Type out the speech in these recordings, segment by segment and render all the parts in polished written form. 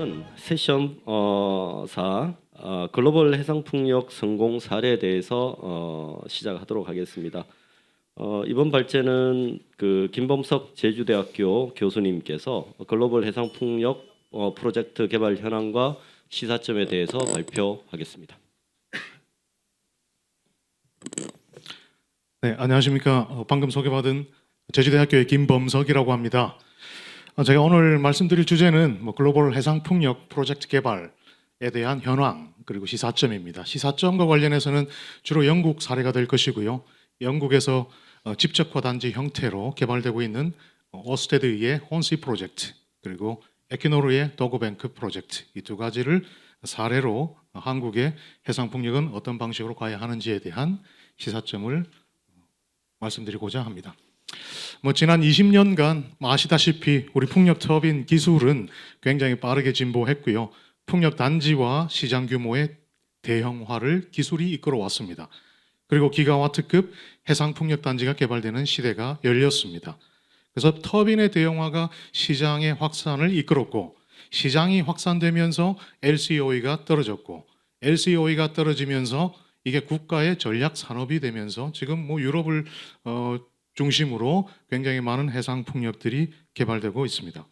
이번에는 세션 4 글로벌 해상풍력 성공 사례에 대해서 시작하도록 하겠습니다. 이번 발제는 그 김범석 제주대학교 교수님께서 글로벌 해상풍력 프로젝트 개발 현황과 시사점에 대해서 발표하겠습니다. 네, 안녕하십니까. 방금 소개받은 제주대학교의 김범석이라고 합니다. 제가 오늘 말씀드릴 주제는 글로벌 해상풍력 프로젝트 개발에 대한 현황 그리고 시사점입니다. 시사점과 관련해서는 주로 영국 사례가 될 것이고요. 영국에서 집적화 단지 형태로 개발되고 있는 오스테드의 혼시 프로젝트 그리고 에퀴노르의 도그뱅크 프로젝트 이 두 가지를 사례로 한국의 해상풍력은 어떤 방식으로 가야 하는지에 대한 시사점을 말씀드리고자 합니다. 지난 20년간 아시다시피 우리 풍력 터빈 기술은 굉장히 빠르게 진보했고요. 풍력 단지와 시장 규모의 대형화를 기술이 이끌어왔습니다. 그리고 기가와트급 해상 풍력 단지가 개발되는 시대가 열렸습니다. 그래서 터빈의 대형화가 시장의 확산을 이끌었고 시장이 확산되면서 LCOE가 떨어졌고 LCOE가 떨어지면서 이게 국가의 전략 산업이 되면서 지금 유럽을 중심으로 굉장히 많은 해상 풍력들이 개발되고 있습니다.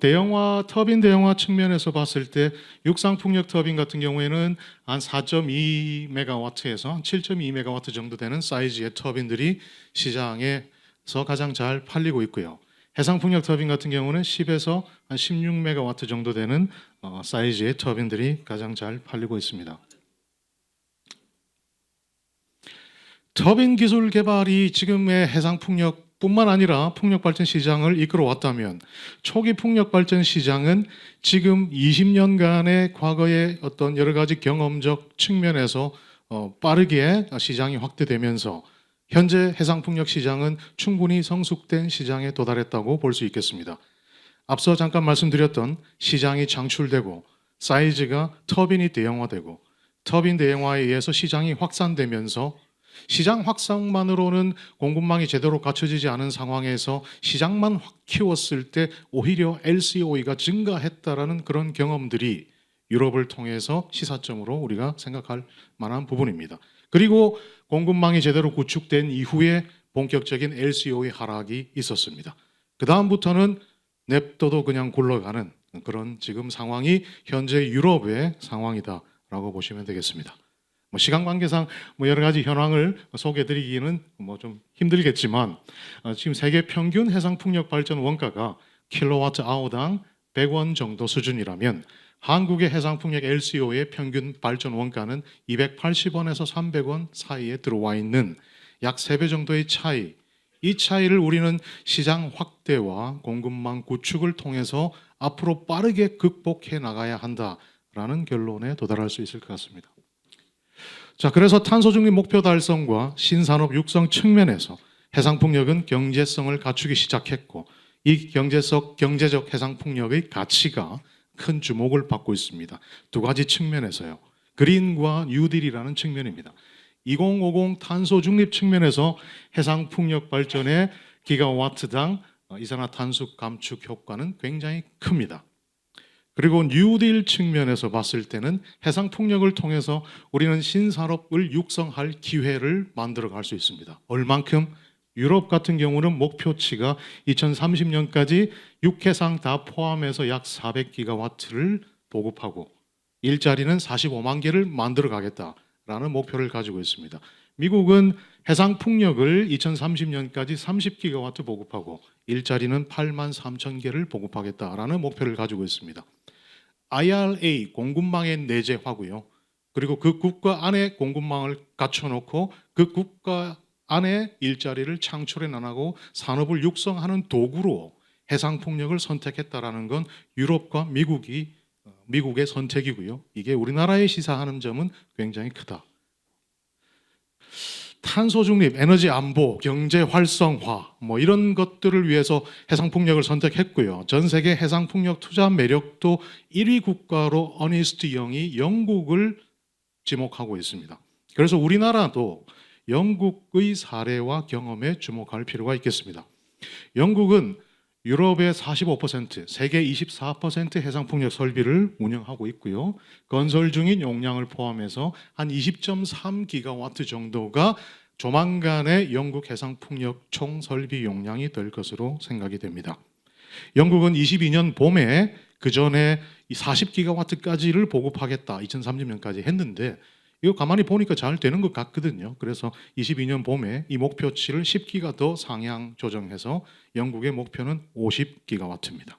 대형화 터빈 대형화 측면에서 봤을 때 육상 풍력 터빈 같은 경우에는 한 4.2메가와트에서 한 7.2메가와트 정도 되는 사이즈의 터빈들이 시장에서 가장 잘 팔리고 있고요. 해상 풍력 터빈 같은 경우는 10에서 한 16메가와트 정도 되는 사이즈의 터빈들이 가장 잘 팔리고 있습니다. 터빈 기술 개발이 지금의 해상 풍력뿐만 아니라 풍력 발전 시장을 이끌어왔다면 초기 풍력 발전 시장은 지금 20년간의 과거의 어떤 여러 가지 경험적 측면에서 빠르게 시장이 확대되면서 현재 해상 풍력 시장은 충분히 성숙된 시장에 도달했다고 볼 수 있겠습니다. 앞서 잠깐 말씀드렸던 시장이 창출되고 사이즈가 터빈이 대형화되고 터빈 대형화에 의해서 시장이 확산되면서 시장 확산만으로는 공급망이 제대로 갖춰지지 않은 상황에서 시장만 확 키웠을 때 오히려 LCOE가 증가했다라는 그런 경험들이 유럽을 통해서 시사점으로 우리가 생각할 만한 부분입니다. 그리고 공급망이 제대로 구축된 이후에 본격적인 LCOE 하락이 있었습니다. 그 다음부터는 냅둬도 그냥 굴러가는 그런 지금 상황이 현재 유럽의 상황이다라고 보시면 되겠습니다. 시간 관계상 여러 가지 현황을 소개해드리기는 좀 힘들겠지만 지금 세계 평균 해상 풍력 발전 원가가 킬로와트 아워당 100원 정도 수준이라면 한국의 해상 풍력 LCO의 평균 발전 원가는 280원에서 300원 사이에 들어와 있는 약 3배 정도의 차이. 이 차이를 우리는 시장 확대와 공급망 구축을 통해서 앞으로 빠르게 극복해 나가야 한다라는 결론에 도달할 수 있을 것 같습니다. 자, 그래서 탄소 중립 목표 달성과 신산업 육성 측면에서 해상풍력은 경제성을 갖추기 시작했고 이 경제적 해상풍력의 가치가 큰 주목을 받고 있습니다. 두 가지 측면에서요. 그린과 뉴딜이라는 측면입니다. 2050 탄소 중립 측면에서 해상풍력 발전의 기가와트당 이산화탄소 감축 효과는 굉장히 큽니다. 그리고 뉴딜 측면에서 봤을 때는 해상풍력을 통해서 우리는 신산업을 육성할 기회를 만들어 갈 수 있습니다. 얼만큼? 유럽 같은 경우는 목표치가 2030년까지 육해상 다 포함해서 약 400기가와트를 보급하고 일자리는 45만 개를 만들어 가겠다라는 목표를 가지고 있습니다. 미국은 해상풍력을 2030년까지 30기가와트 보급하고 일자리는 8만 3천 개를 보급하겠다라는 목표를 가지고 있습니다. IRA 공급망의 내재화고요. 그리고 그 국가 안에 공급망을 갖춰놓고 그 국가 안에 일자리를 창출해 나가고 산업을 육성하는 도구로 해상풍력을 선택했다라는 건 유럽과 미국의 선택이고요. 이게 우리나라에 시사하는 점은 굉장히 크다. 탄소 중립, 에너지 안보, 경제 활성화 이런 것들을 위해서 해상풍력을 선택했고요. 전 세계 해상풍력 투자 매력도 1위 국가로 어니스트 영이 영국을 지목하고 있습니다. 그래서 우리나라도 영국의 사례와 경험에 주목할 필요가 있겠습니다. 영국은 유럽의 45%, 세계 24% 해상풍력 설비를 운영하고 있고요. 건설 중인 용량을 포함해서 한 20.3기가와트 정도가 조만간에 영국 해상풍력 총 설비 용량이 될 것으로 생각이 됩니다. 영국은 22년 봄에 그 전에 40기가와트까지를 보급하겠다 2030년까지 했는데 이거 가만히 보니까 잘 되는 것 같거든요. 그래서 22년 봄에 이 목표치를 10기가 더 상향 조정해서 영국의 목표는 50기가와트입니다.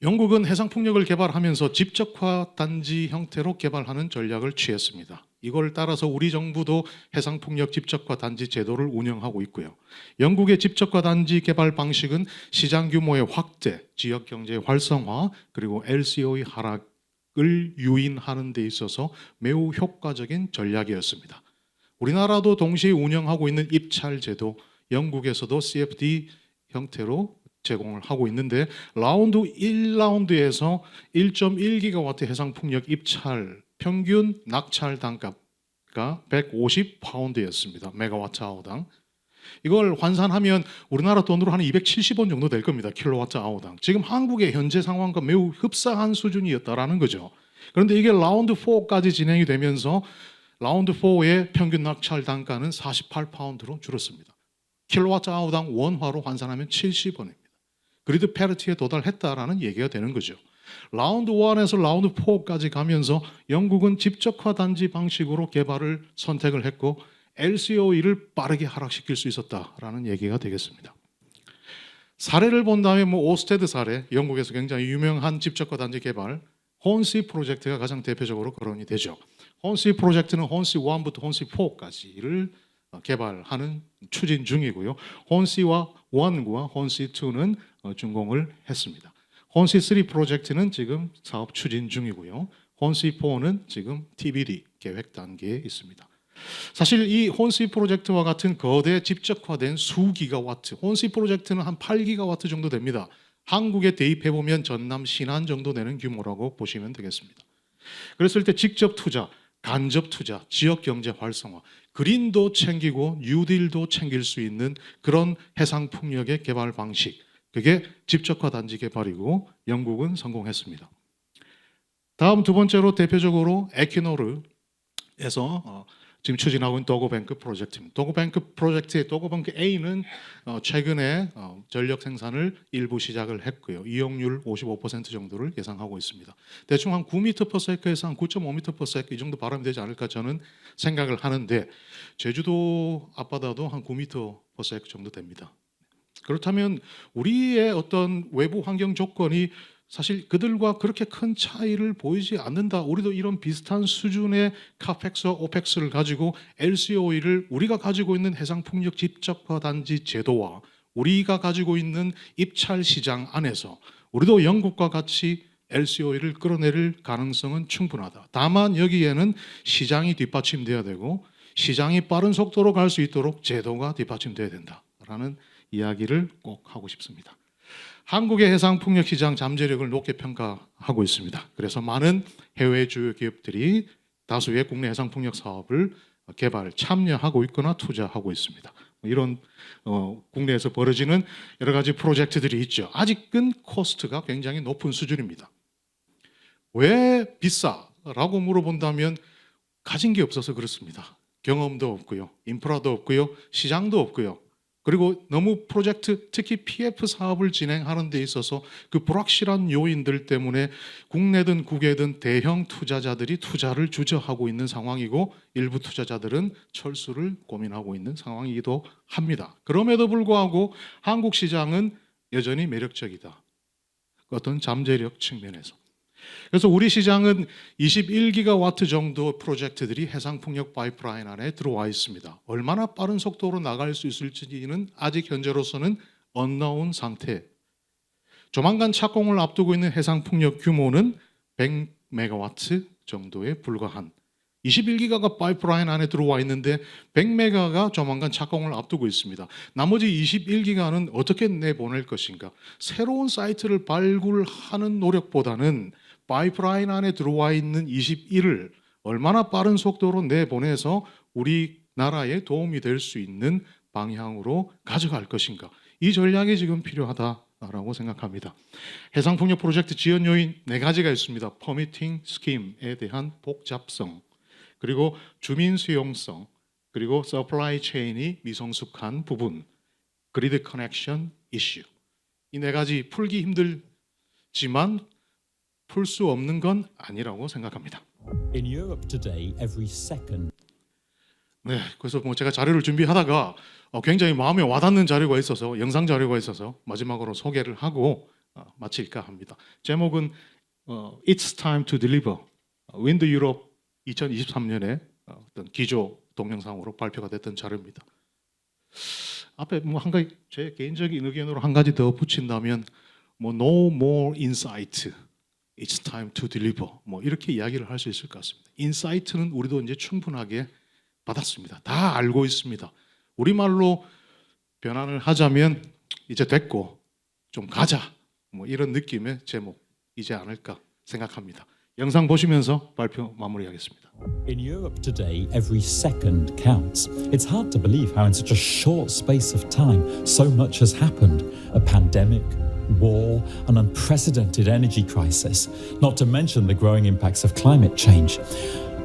영국은 해상풍력을 개발하면서 집적화 단지 형태로 개발하는 전략을 취했습니다. 이걸 따라서 우리 정부도 해상풍력 집적화 단지 제도를 운영하고 있고요. 영국의 집적화 단지 개발 방식은 시장 규모의 확대, 지역 경제 활성화, 그리고 LCO의 하락을 유인하는 데 있어서 매우 효과적인 전략이었습니다. 우리나라도 동시에 운영하고 있는 입찰 제도, 영국에서도 CFD 형태로 제공을 하고 있는데 라운드 1라운드에서 1.1기가와트 해상풍력 입찰 평균 낙찰 단가가 150파운드였습니다. 메가와트 아워당. 이걸 환산하면 우리나라 돈으로 한 270원 정도 될 겁니다. 킬로와트 아워당. 지금 한국의 현재 상황과 매우 흡사한 수준이었다라는 거죠. 그런데 이게 라운드 4까지 진행이 되면서 라운드 4의 평균 낙찰 단가는 48파운드로 줄었습니다. 킬로와트 아워당 원화로 환산하면 70원입니다. 그리드 패리티에 도달했다라는 얘기가 되는 거죠. 라운드 1에서 라운드 4까지 가면서 영국은 집적화 단지 방식으로 개발을 선택을 했고 LCOE를 빠르게 하락시킬 수 있었다라는 얘기가 되겠습니다. 사례를 본다면 오스테드 사례, 영국에서 굉장히 유명한 집적화 단지 개발, 혼시 프로젝트가 가장 대표적으로 거론이 되죠. 혼시 프로젝트는 혼시 1부터 혼시 4까지를 개발하는 추진 중이고요. 혼시와 1과 혼시 2는 준공을 했습니다. 혼시 3 프로젝트는 지금 사업 추진 중이고요. 혼시 4는 지금 TBD 계획 단계에 있습니다. 사실 이 혼시 프로젝트와 같은 거대 집적화된 수기가와트, 혼시 프로젝트는 한 8기가와트 정도 됩니다. 한국에 대입해 보면 전남 신안 정도 되는 규모라고 보시면 되겠습니다. 그랬을 때 직접 투자, 간접 투자, 지역 경제 활성화, 그린도 챙기고 뉴딜도 챙길 수 있는 그런 해상 풍력의 개발 방식, 그게 집적화 단지 개발이고 영국은 성공했습니다. 다음 두 번째로 대표적으로 에퀴노르에서 지금 추진하고 있는 도고뱅크 프로젝트입니다. 도고뱅크 프로젝트의 도고뱅크 A는 최근에 전력 생산을 일부 시작을 했고요. 이용률 55% 정도를 예상하고 있습니다. 대충 한 9m/s에서 한 9.5m/s 이 정도 바람이 되지 않을까 저는 생각을 하는데 제주도 앞바다도 한 9m/s 정도 됩니다. 그렇다면 우리의 어떤 외부 환경 조건이 사실 그들과 그렇게 큰 차이를 보이지 않는다. 우리도 이런 비슷한 수준의 카펙스와 오펙스를 가지고 LCOE를 우리가 가지고 있는 해상풍력 집적화 단지 제도와 우리가 가지고 있는 입찰 시장 안에서 우리도 영국과 같이 LCOE를 끌어내릴 가능성은 충분하다. 다만 여기에는 시장이 뒷받침돼야 되고 시장이 빠른 속도로 갈 수 있도록 제도가 뒷받침돼야 된다라는 이야기를 꼭 하고 싶습니다. 한국의 해상풍력 시장 잠재력을 높게 평가하고 있습니다. 그래서 많은 해외 주요 기업들이 다수의 국내 해상풍력 사업을 개발, 참여하고 있거나 투자하고 있습니다. 이런 국내에서 벌어지는 여러 가지 프로젝트들이 있죠. 아직은 코스트가 굉장히 높은 수준입니다. 왜 비싸라고 물어본다면 가진 게 없어서 그렇습니다. 경험도 없고요, 인프라도 없고요, 시장도 없고요. 그리고 너무 프로젝트, 특히 PF 사업을 진행하는 데 있어서 그 불확실한 요인들 때문에 국내든 국외든 대형 투자자들이 투자를 주저하고 있는 상황이고 일부 투자자들은 철수를 고민하고 있는 상황이기도 합니다. 그럼에도 불구하고 한국 시장은 여전히 매력적이다. 어떤 잠재력 측면에서. 그래서 우리 시장은 21기가와트 정도 프로젝트들이 해상풍력 파이프라인 안에 들어와 있습니다. 얼마나 빠른 속도로 나갈 수 있을지는 아직 현재로서는 unknown 상태. 조만간 착공을 앞두고 있는 해상풍력 규모는 100메가와트 정도에 불과한 21기가가 파이프라인 안에 들어와 있는데 100메가가 조만간 착공을 앞두고 있습니다. 나머지 21기가는 어떻게 내보낼 것인가? 새로운 사이트를 발굴하는 노력보다는 파이프라인 안에 들어와 있는 21을 얼마나 빠른 속도로 내보내서 우리나라에 도움이 될 수 있는 방향으로 가져갈 것인가? 이 전략이 지금 필요하다라고 생각합니다. 해상풍력 프로젝트 지연 요인 4가지가 있습니다. 퍼미팅 스킴에 대한 복잡성, 그리고 주민 수용성, 그리고 서플라이 체인이 미성숙한 부분, 그리드 커넥션 이슈. 이 4가지 풀기 힘들지만 풀 수 없는 건 아니라고 생각합니다. In Europe today, every second 네, 그래서 뭐 제가 자료를 준비하다가 굉장히 마음에 와닿는 자료가 있어서 영상 자료가 있어서 마지막으로 소개를 하고 마칠까 합니다. 제목은 It's Time to Deliver. 윈드 유럽 2023년에 어떤 기조 동영상으로 발표가 됐던 자료입니다. 앞에 뭐 한 가지 제 개인적인 의견으로 한 가지 더 붙인다면 뭐 No more insight. It's time to deliver. 뭐 이렇게 이야기를 할 수 있을 것 같습니다. 인사이트는 우리도 이제 충분하게 받았습니다. 다 알고 있습니다. 우리말로 변환을 하자면 이제 됐고 좀 가자. 뭐 이런 느낌의 제목이지 않을까 생각합니다. 영상 보시면서 발표 마무리하겠습니다. in Europe today, every second counts. It's hard to believe how in such a short space of time so much has happened. A pandemic, war, an unprecedented energy crisis, not to mention the growing impacts of climate change.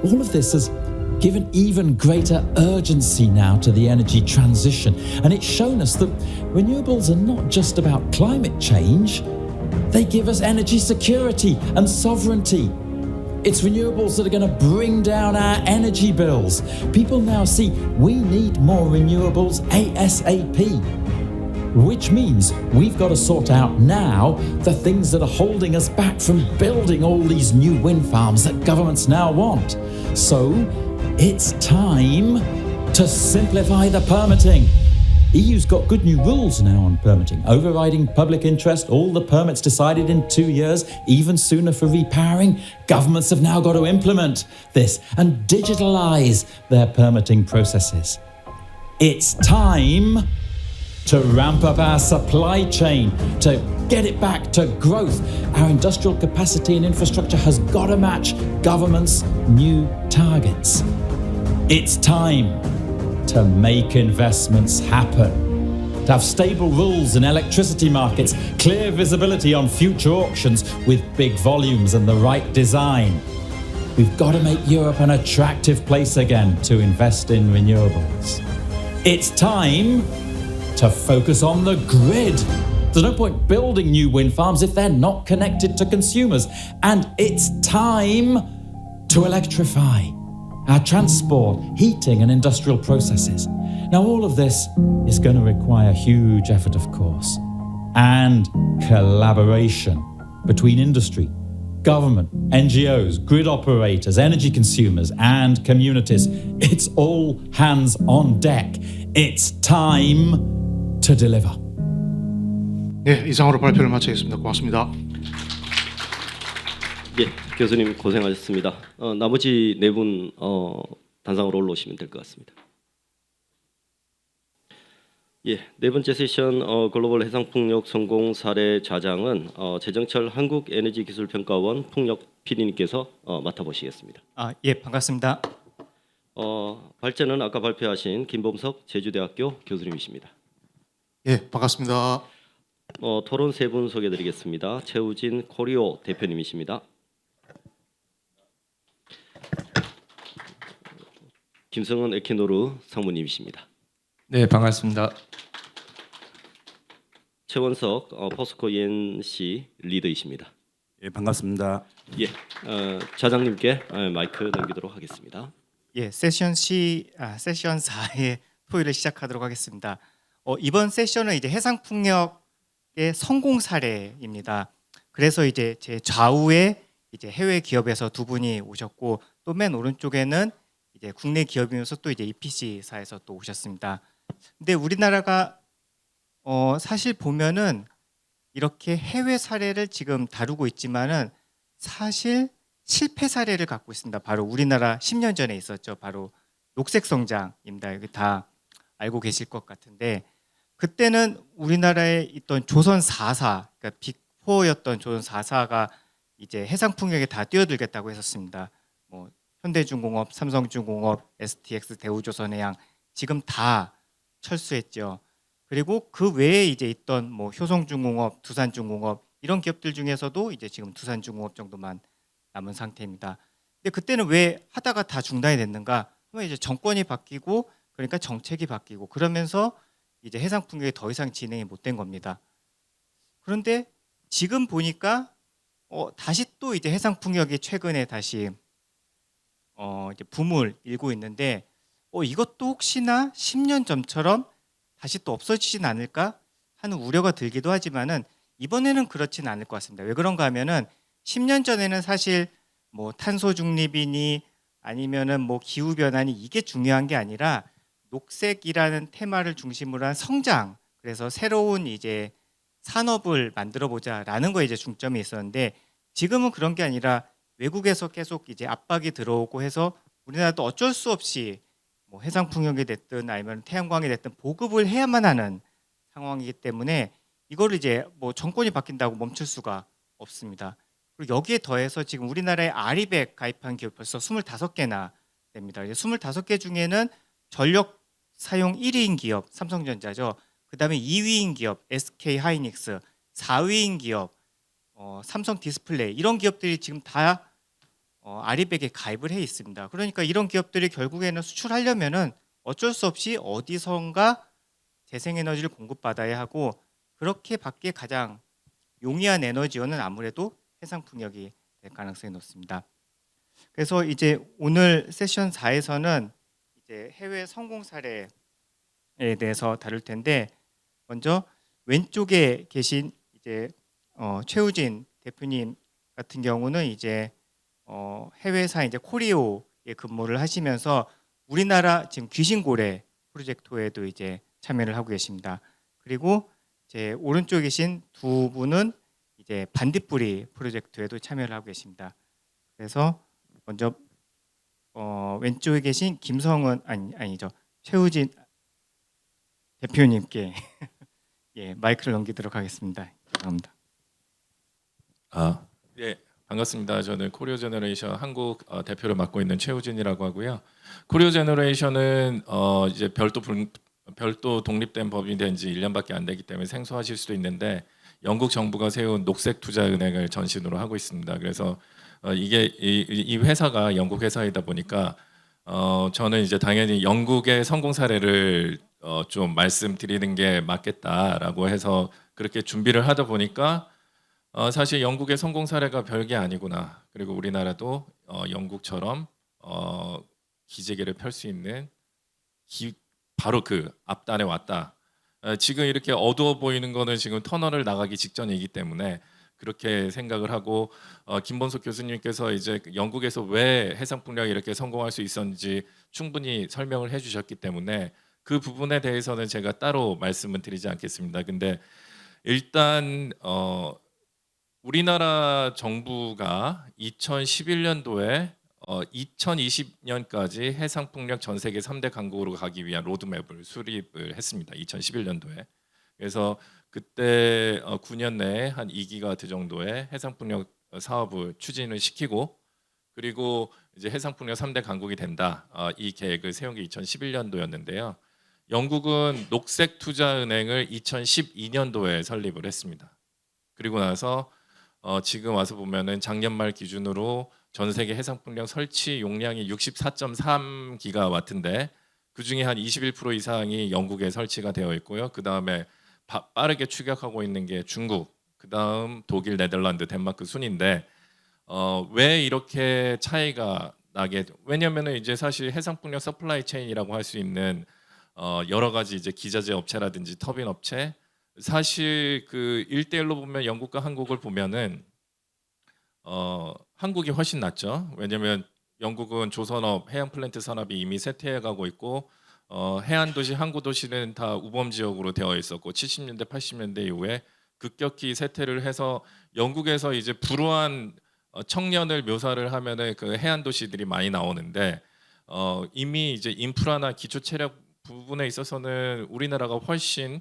All of this has given even greater urgency now to the energy transition, and it's shown us that renewables are not just about climate change, they give us energy security and sovereignty. It's renewables that are going to bring down our energy bills. People now see we need more renewables ASAP, which means we've got to sort out now the things that are holding us back from building all these new wind farms that governments now want. So it's time to simplify the permitting. EU's got good new rules now on permitting, overriding public interest, all the permits decided in 2 years, even sooner for repowering. Governments have now got to implement this and digitalise their permitting processes. It's time to ramp up our supply chain, to get it back to growth. Our industrial capacity and infrastructure has got to match governments' new targets. It's time to make investments happen, to have stable rules in electricity markets, clear visibility on future auctions with big volumes and the right design. We've got to make Europe an attractive place again to invest in renewables. It's time to focus on the grid. There's no point building new wind farms if they're not connected to consumers. And it's time to electrify our transport, heating, and industrial processes. Now, all of this is going to require huge effort, of course, and collaboration between industry, government, NGOs, grid operators, energy consumers, and communities. It's all hands on deck. It's time to deliver. 네, 이상으로 발표를 마치겠습니다. 고맙습니다. 예, 교수님 고생하셨습니다. 나머지 4분 단상으로 올라오시면 될 것 같습니다. 예, 4번째 세션 글로벌 해상풍력 성공 사례 좌장은 재정철 한국에너지기술평가원 풍력 PD님께서 맡아보시겠습니다. 예, 반갑습니다. 발제는 아까 발표하신 김범석 제주대학교 교수님이십니다. 예, 반갑습니다. 토론 3분 소개드리겠습니다. 최우진 코리오 대표님이십니다. 김성은 에키노르 상무님이십니다. 네, 반갑습니다. 최원석 포스코 ENC 리더이십니다. 예, 반갑습니다. 예, 좌장님께 마이크 넘기도록 하겠습니다. 예, 세션 4의 토의를 시작하도록 하겠습니다. 이번 세션은 이제 해상풍력의 성공 사례입니다. 그래서 이제 제 좌우에 이제 해외 기업에서 2분이 오셨고 또 맨 오른쪽에는 이제 국내 기업이면서 또 이제 EPC사에서 또 오셨습니다. 근데 우리나라가 사실 보면은 이렇게 해외 사례를 지금 다루고 있지만은 사실 실패 사례를 갖고 있습니다. 바로 우리나라 10년 전에 있었죠. 바로 녹색 성장입니다. 여기 다 알고 계실 것 같은데 그때는 우리나라에 있던 조선 4사, 그러니까 빅4였던 조선 4사가 이제 해상풍력에 다 뛰어들겠다고 했었습니다. 뭐 현대중공업, 삼성중공업, STX, 대우조선해양 지금 다 철수했죠. 그리고 그 외에 이제 있던 뭐 효성중공업, 두산중공업 이런 기업들 중에서도 이제 지금 두산중공업 정도만 남은 상태입니다. 근데 그때는 왜 하다가 다 중단이 됐는가? 하면 이제 정권이 바뀌고 그러니까 정책이 바뀌고 그러면서 이제 해상풍력이 더 이상 진행이 못 된 겁니다. 그런데 지금 보니까 다시 또 이제 해상풍력이 최근에 다시 이제 붐을 일고 있는데 이것도 혹시나 10년 전처럼 다시 또 없어지진 않을까 하는 우려가 들기도 하지만은 이번에는 그렇진 않을 것 같습니다. 왜 그런가 하면은 10년 전에는 사실 뭐 탄소 중립이니 아니면은 뭐 기후 변화니 이게 중요한 게 아니라 녹색이라는 테마를 중심으로 한 성장, 그래서 새로운 이제 산업을 만들어 보자라는 거에 이제 중점이 있었는데 지금은 그런 게 아니라 외국에서 계속 이제 압박이 들어오고 해서 우리나라도 어쩔 수 없이 뭐 해상풍력이 됐든 아니면 태양광이 됐든 보급을 해야만 하는 상황이기 때문에 이거를 이제 뭐 정권이 바뀐다고 멈출 수가 없습니다. 그리고 여기에 더해서 지금 우리나라에 아리백 가입한 기업 벌써 25개나 됩니다. 이제 25개 중에는 전력 사용 1위인 기업 삼성전자죠. 그다음에 2위인 기업 SK 하이닉스, 4위인 기업 삼성 디스플레이 이런 기업들이 지금 다 아리백에 가입을 해 있습니다. 그러니까 이런 기업들이 결국에는 수출하려면은 어쩔 수 없이 어디선가 재생에너지를 공급받아야 하고 그렇게 받기에 가장 용이한 에너지원은 아무래도 해상풍력이 될 가능성이 높습니다. 그래서 이제 오늘 세션 4에서는 이제 해외 성공 사례에 대해서 다룰 텐데 먼저 왼쪽에 계신 이제 최우진 대표님 같은 경우는 이제 해외사 이제 코리오에 근무를 하시면서 우리나라 지금 귀신고래 프로젝트에도 이제 참여를 하고 계십니다. 그리고 제 오른쪽에 계신 두 분은 이제 반딧불이 프로젝트에도 참여를 하고 계십니다. 그래서 먼저 왼쪽에 계신 김성은 아니죠 최우진 대표님께 예, 마이크를 넘기도록 하겠습니다. 감사합니다. 예, 반갑습니다. 저는 코리오 제너레이션 한국 대표를 맡고 있는 최우진이라고 하고요. 코리오 제너레이션은 이제 별도 독립된 법이 된 지 1년밖에 안 되기 때문에 생소하실 수도 있는데 영국 정부가 세운 녹색 투자 은행을 전신으로 하고 있습니다. 그래서 이게 이 회사가 영국 회사이다 보니까 저는 이제 당연히 영국의 성공 사례를 좀 말씀드리는 게 맞겠다라고 해서 그렇게 준비를 하다 보니까 사실 영국의 성공 사례가 별게 아니구나. 그리고 우리나라도 영국처럼 기재기를 펼 수 있는 바로 그 앞단에 왔다. 지금 이렇게 어두워 보이는 거는 지금 터널을 나가기 직전이기 때문에 그렇게 생각을 하고 김본석 교수님께서 이제 영국에서 왜 해상풍력이 이렇게 성공할 수 있었는지 충분히 설명을 해주셨기 때문에 그 부분에 대해서는 제가 따로 말씀은 드리지 않겠습니다. 근데 일단 우리나라 정부가 2011년도에 2020년까지 해상풍력 전 세계 3대 강국으로 가기 위한 로드맵을 수립을 했습니다. 2011년도에. 그래서 그때 9년 내에 한 2기가와트 정도의 해상풍력 사업을 추진을 시키고 그리고 이제 해상풍력 3대 강국이 된다. 이 계획을 세운 게 2011년도였는데요. 영국은 녹색투자은행을 2012년도에 설립을 했습니다. 그리고 나서 지금 와서 보면은 작년 말 기준으로 전 세계 해상풍력 설치 용량이 64.3기가와트인데 그 중에 한 21% 이상이 영국에 설치가 되어 있고요. 그 다음에 빠르게 추격하고 있는 게 중국, 그 다음 독일, 네덜란드, 덴마크 순인데 왜 이렇게 차이가 나게? 왜냐면은 이제 사실 해상풍력 서플라이 체인이라고 할 수 있는 여러 가지 이제 기자재 업체라든지 터빈 업체 사실 그 1대1로 보면 영국과 한국을 보면은 한국이 훨씬 낫죠. 왜냐면 영국은 조선업, 해양 플랜트 산업이 이미 쇠퇴해 가고 있고 해안 도시, 항구 도시는 다 우범 지역으로 되어 있었고 70년대, 80년대 이후에 급격히 쇠퇴를 해서 영국에서 이제 불우한 청년을 묘사를 하면은 그 해안 도시들이 많이 나오는데 이미 이제 인프라나 기초 체력 부분에 있어서는 우리나라가 훨씬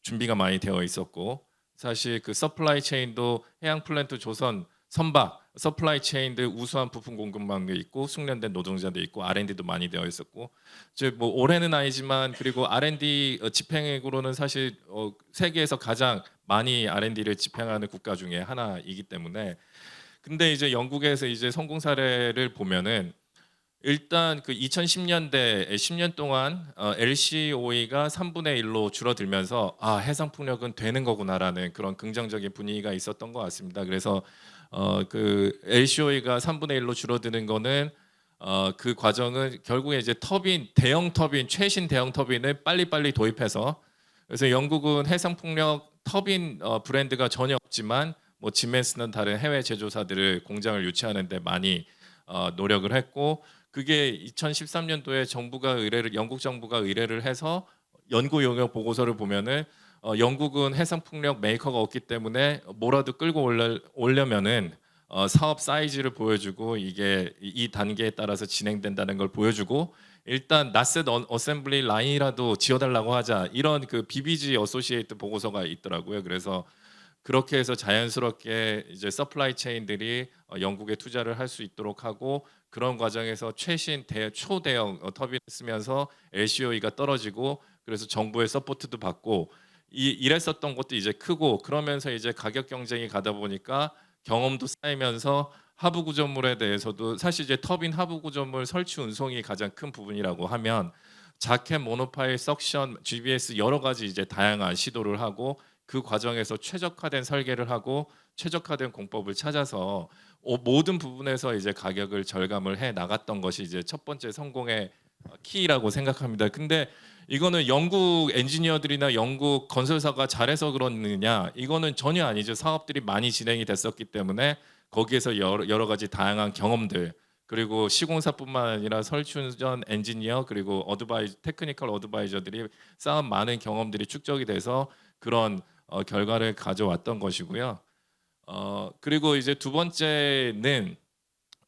준비가 많이 되어 있었고 사실 그 서플라이 체인도 해양 플랜트 조선 선박 서플라이 체인들 우수한 부품 공급망도 있고 숙련된 노동자도 있고 R&D도 많이 되어 있었고 즉 뭐 올해는 아니지만 그리고 R&D 집행액으로는 사실 세계에서 가장 많이 R&D를 집행하는 국가 중에 하나이기 때문에 근데 이제 영국에서 이제 성공 사례를 보면은 일단 그 2010년대 10년 동안 LCOE가 3분의 1로 줄어들면서 아 해상 풍력은 되는 거구나라는 그런 긍정적인 분위기가 있었던 것 같습니다. 그래서 그 LCOE가 3분의 1로 줄어드는 거는 그 과정은 결국에 이제 터빈 대형 터빈 최신 대형 터빈을 빨리빨리 도입해서 그래서 영국은 해상 풍력 터빈 브랜드가 전혀 없지만 뭐 지멘스는 다른 해외 제조사들을 공장을 유치하는데 많이 노력을 했고 그게 2013년도에 영국 정부가 의뢰를 해서 연구 용역 보고서를 보면은 영국은 해상 풍력 메이커가 없기 때문에 뭐라도 끌고 올려면은 사업 사이즈를 보여주고 이게 이 단계에 따라서 진행된다는 걸 보여주고 일단 나셋 어셈블리 라인이라도 지어달라고 하자 이런 그 BBG 어소시에이트 보고서가 있더라고요. 그래서 그렇게 해서 자연스럽게 이제 서플라이 체인들이 영국에 투자를 할 수 있도록 하고 그런 과정에서 최신 초대형 터빈을 쓰면서 LCOE가 떨어지고 그래서 정부의 서포트도 받고 이랬었던 것도 이제 크고 그러면서 이제 가격 경쟁이 가다 보니까 경험도 쌓이면서 하부 구조물에 대해서도 사실 이제 터빈 하부 구조물 설치 운송이 가장 큰 부분이라고 하면 자켓, 모노파일, 석션, GBS 여러 가지 이제 다양한 시도를 하고 그 과정에서 최적화된 설계를 하고 최적화된 공법을 찾아서 모든 부분에서 이제 가격을 절감을 해 나갔던 것이 이제 첫 번째 성공의 키라고 생각합니다. 근데 이거는 영국 엔지니어들이나 영국 건설사가 잘해서 그러느냐? 이거는 전혀 아니죠. 사업들이 많이 진행이 됐었기 때문에 거기에서 여러 가지 다양한 경험들 그리고 시공사뿐만 아니라 설치운전 엔지니어 그리고 테크니컬 어드바이저들이 쌓은 많은 경험들이 축적이 돼서 그런 결과를 가져왔던 것이고요. 그리고 이제 두 번째는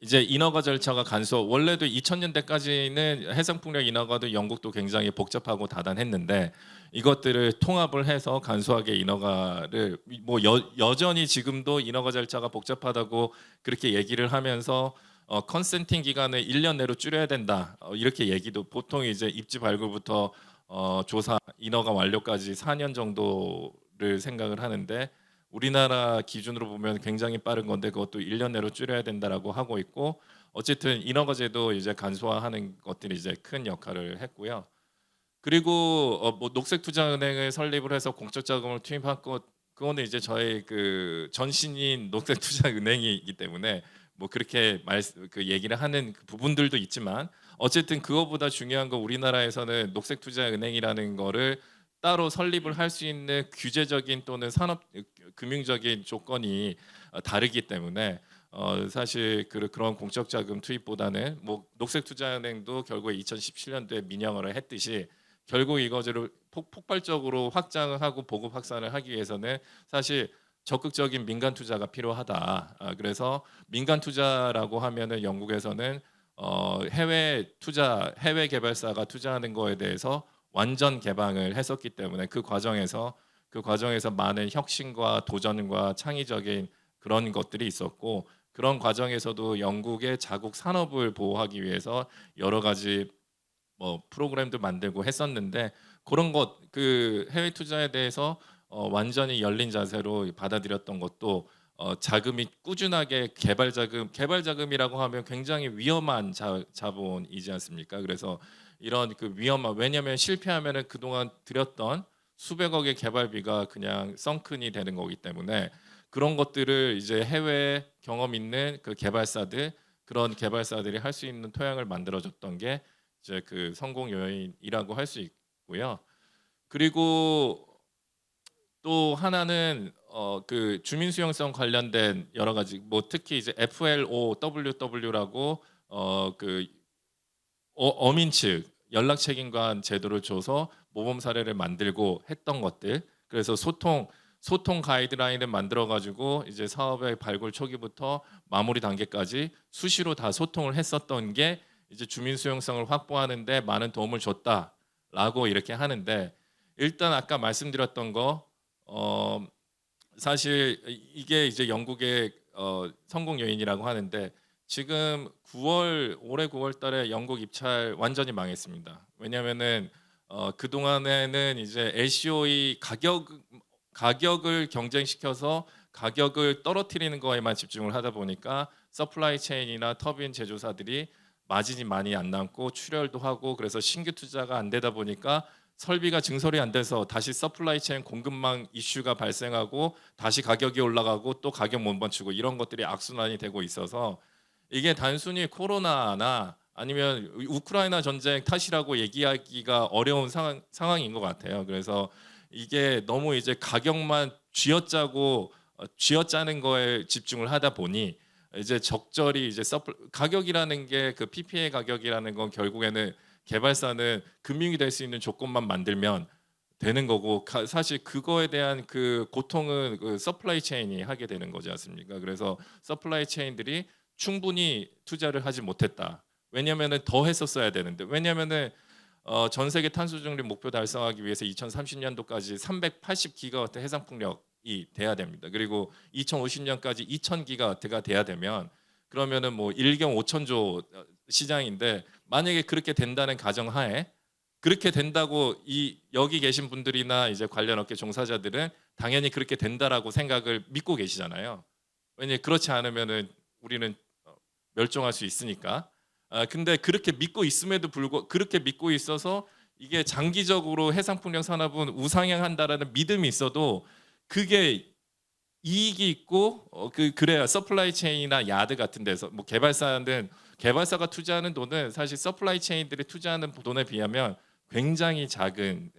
이제 인허가 절차가 원래도 2000년대까지는 해상풍력 인허가도 영국도 굉장히 복잡하고 다단했는데 이것들을 통합을 해서 간소하게 인허가를 뭐 여전히 지금도 인허가 절차가 복잡하다고 그렇게 얘기를 하면서 컨센팅 기간을 1년 내로 줄여야 된다 이렇게 얘기도 보통 이제 입지 발굴부터 조사 인허가 완료까지 4년 정도를 생각을 하는데 우리나라 기준으로 보면 굉장히 빠른 건데 그것도 1년 내로 줄여야 된다라고 하고 있고 어쨌든 인허가제도 이제 간소화하는 것들이 이제 큰 역할을 했고요. 그리고 뭐 녹색투자은행을 설립을 해서 공적 자금을 투입한 그거는 이제 저희 그 전신인 녹색투자은행이기 때문에 뭐 그렇게 그 얘기를 하는 그 부분들도 있지만 어쨌든 그거보다 중요한 건 우리나라에서는 녹색투자은행이라는 거를 따로 설립을 할 수 있는 규제적인 또는 산업 금융적인 조건이 다르기 때문에 사실 그런 공적 자금 투입보다는 뭐 녹색투자은행도 결국에 2017년도에 민영화를 했듯이 결국 이거를 폭발적으로 확장을 하고 보급 확산을 하기 위해서는 사실 적극적인 민간 투자가 필요하다. 그래서 민간 투자라고 하면은 영국에서는 해외 개발사가 투자하는 거에 대해서 완전 개방을 했었기 때문에 그 과정에서 많은 혁신과 도전과 창의적인 그런 것들이 있었고 그런 과정에서도 영국의 자국 산업을 보호하기 위해서 여러 가지 뭐 프로그램도 만들고 했었는데 그런 그 해외 투자에 대해서 완전히 열린 자세로 받아들였던 것도 자금이 꾸준하게 개발 자금이라고 하면 굉장히 위험한 자본이지 않습니까? 그래서 이런 그 왜냐하면 실패하면은 그동안 들였던 수백억의 개발비가 그냥 썬큰이 되는 거기 때문에 그런 것들을 이제 해외 경험 있는 그 그런 개발사들이 할 수 있는 토양을 만들어줬던 게 이제 그 성공 요인이라고 할 수 있고요. 그리고 또 하나는 그 주민 수용성 관련된 여러 가지 뭐 특히 이제 FLOWW라고 그 어민 측 연락 책임관 제도를 줘서 모범 사례를 만들고 했던 것들 그래서 소통 가이드라인을 만들어 가지고 이제 사업의 발굴 초기부터 마무리 단계까지 수시로 다 소통을 했었던 게 이제 주민 수용성을 확보하는데 많은 도움을 줬다라고 이렇게 하는데 일단 아까 말씀드렸던 거 사실 이게 이제 영국의 성공 요인이라고 하는데 지금 올해 9월달에 영국 입찰 완전히 망했습니다. 왜냐하면은 그 동안에는 이제 LCOE 가격을 경쟁시켜서 가격을 떨어뜨리는 거에만 집중을 하다 보니까 서플라이 체인이나 터빈 제조사들이 마진이 많이 안 남고 출혈도 하고 그래서 신규 투자가 안 되다 보니까 설비가 증설이 안 돼서 다시 서플라이 체인 공급망 이슈가 발생하고 다시 가격이 올라가고 또 가격 못 맞추고 이런 것들이 악순환이 되고 있어서 이게 단순히 코로나나 아니면 우크라이나 전쟁 탓이라고 얘기하기가 어려운 상황인 것 같아요. 그래서 이게 너무 이제 가격만 쥐어짜는 거에 집중을 하다 보니 이제 적절히 이제 가격이라는 게 그 PPA 가격이라는 건 결국에는 개발사는 금융이 될 수 있는 조건만 만들면 되는 거고 사실 그거에 대한 그 고통은 그 서플라이 체인이 하게 되는 거지 않습니까? 그래서 서플라이 체인들이 충분히 투자를 하지 못했다. 왜냐면은 더 했었어야 되는데 왜냐면은 전 세계 탄소 중립 목표 달성하기 위해서 2030년도까지 380기가와트 해상 풍력이 돼야 됩니다. 그리고 2050년까지 2000기가와트가 돼야 되면 그러면은 뭐 1경 5천조 시장인데 만약에 그렇게 된다는 가정하에 그렇게 된다고 여기 계신 분들이나 이제 관련 업계 종사자들은 당연히 그렇게 된다라고 생각을 믿고 계시잖아요. 왜냐 그렇지 않으면은 우리는 멸종할 수 있으니까. 근데 그렇게 믿고 있음에도 불구하고 그렇게 믿고 있어서 이게 장기적으로 해상풍력 산업은 우상향한다라는 믿음이 있어도 그게 이익이 있고 그래야 서플라이 체인이나 야드 같은 데서 뭐 개발사가 투자하는 돈은 사실 서플라이 체인들이 투자하는 돈에 비하면 굉장히 작은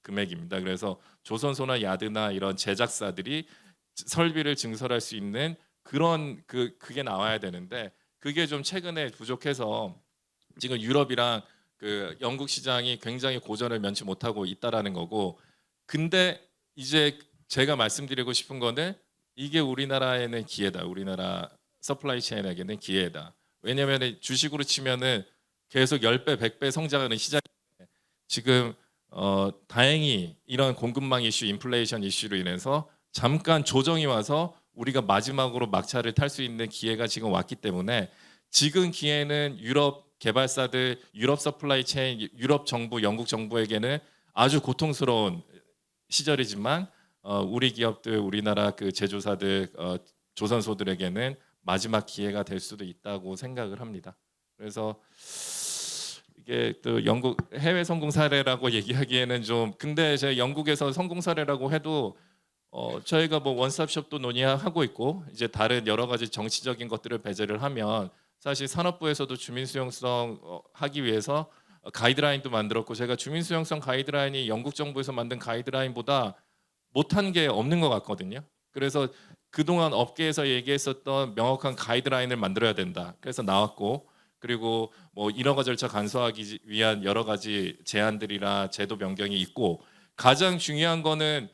금액입니다. 그래서 조선소나 야드나 이런 제작사들이 설비를 증설할 수 있는 그런 그게 나와야 되는데 그게 좀 최근에 부족해서 지금 유럽이랑 그 영국 시장이 굉장히 고전을 면치 못하고 있다라는 거고 근데 이제 제가 말씀드리고 싶은 거는 이게 우리나라에는 기회다. 우리나라 서플라이 체인에게는 기회다. 왜냐하면 주식으로 치면은 계속 10배, 100배 성장하는 시장인데 지금 다행히 이런 공급망 이슈, 인플레이션 이슈로 인해서 잠깐 조정이 와서 우리가 마지막으로 막차를 탈 수 있는 기회가 지금 왔기 때문에 지금 기회는 유럽 개발사들, 유럽 서플라이 체인, 유럽 정부, 영국 정부에게는 아주 고통스러운 시절이지만 우리 기업들, 우리나라 그 제조사들, 조선소들에게는 마지막 기회가 될 수도 있다고 생각을 합니다. 그래서 이게 또 영국 해외 성공 사례라고 얘기하기에는 좀 근데 제가 영국에서 성공 사례라고 해도 저희가 뭐 원스톱숍도 논의하고 있고 이제 다른 여러 가지 정치적인 것들을 배제를 하면 사실 산업부에서도 주민 수용성 하기 위해서 가이드라인도 만들었고 제가 주민 수용성 가이드라인이 영국 정부에서 만든 가이드라인보다 못한 게 없는 것 같거든요. 그래서 그동안 업계에서 얘기했었던 명확한 가이드라인을 만들어야 된다. 그래서 나왔고 그리고 뭐 인허가 절차 간소화하기 위한 여러 가지 제안들이나 제도 변경이 있고 가장 중요한 거는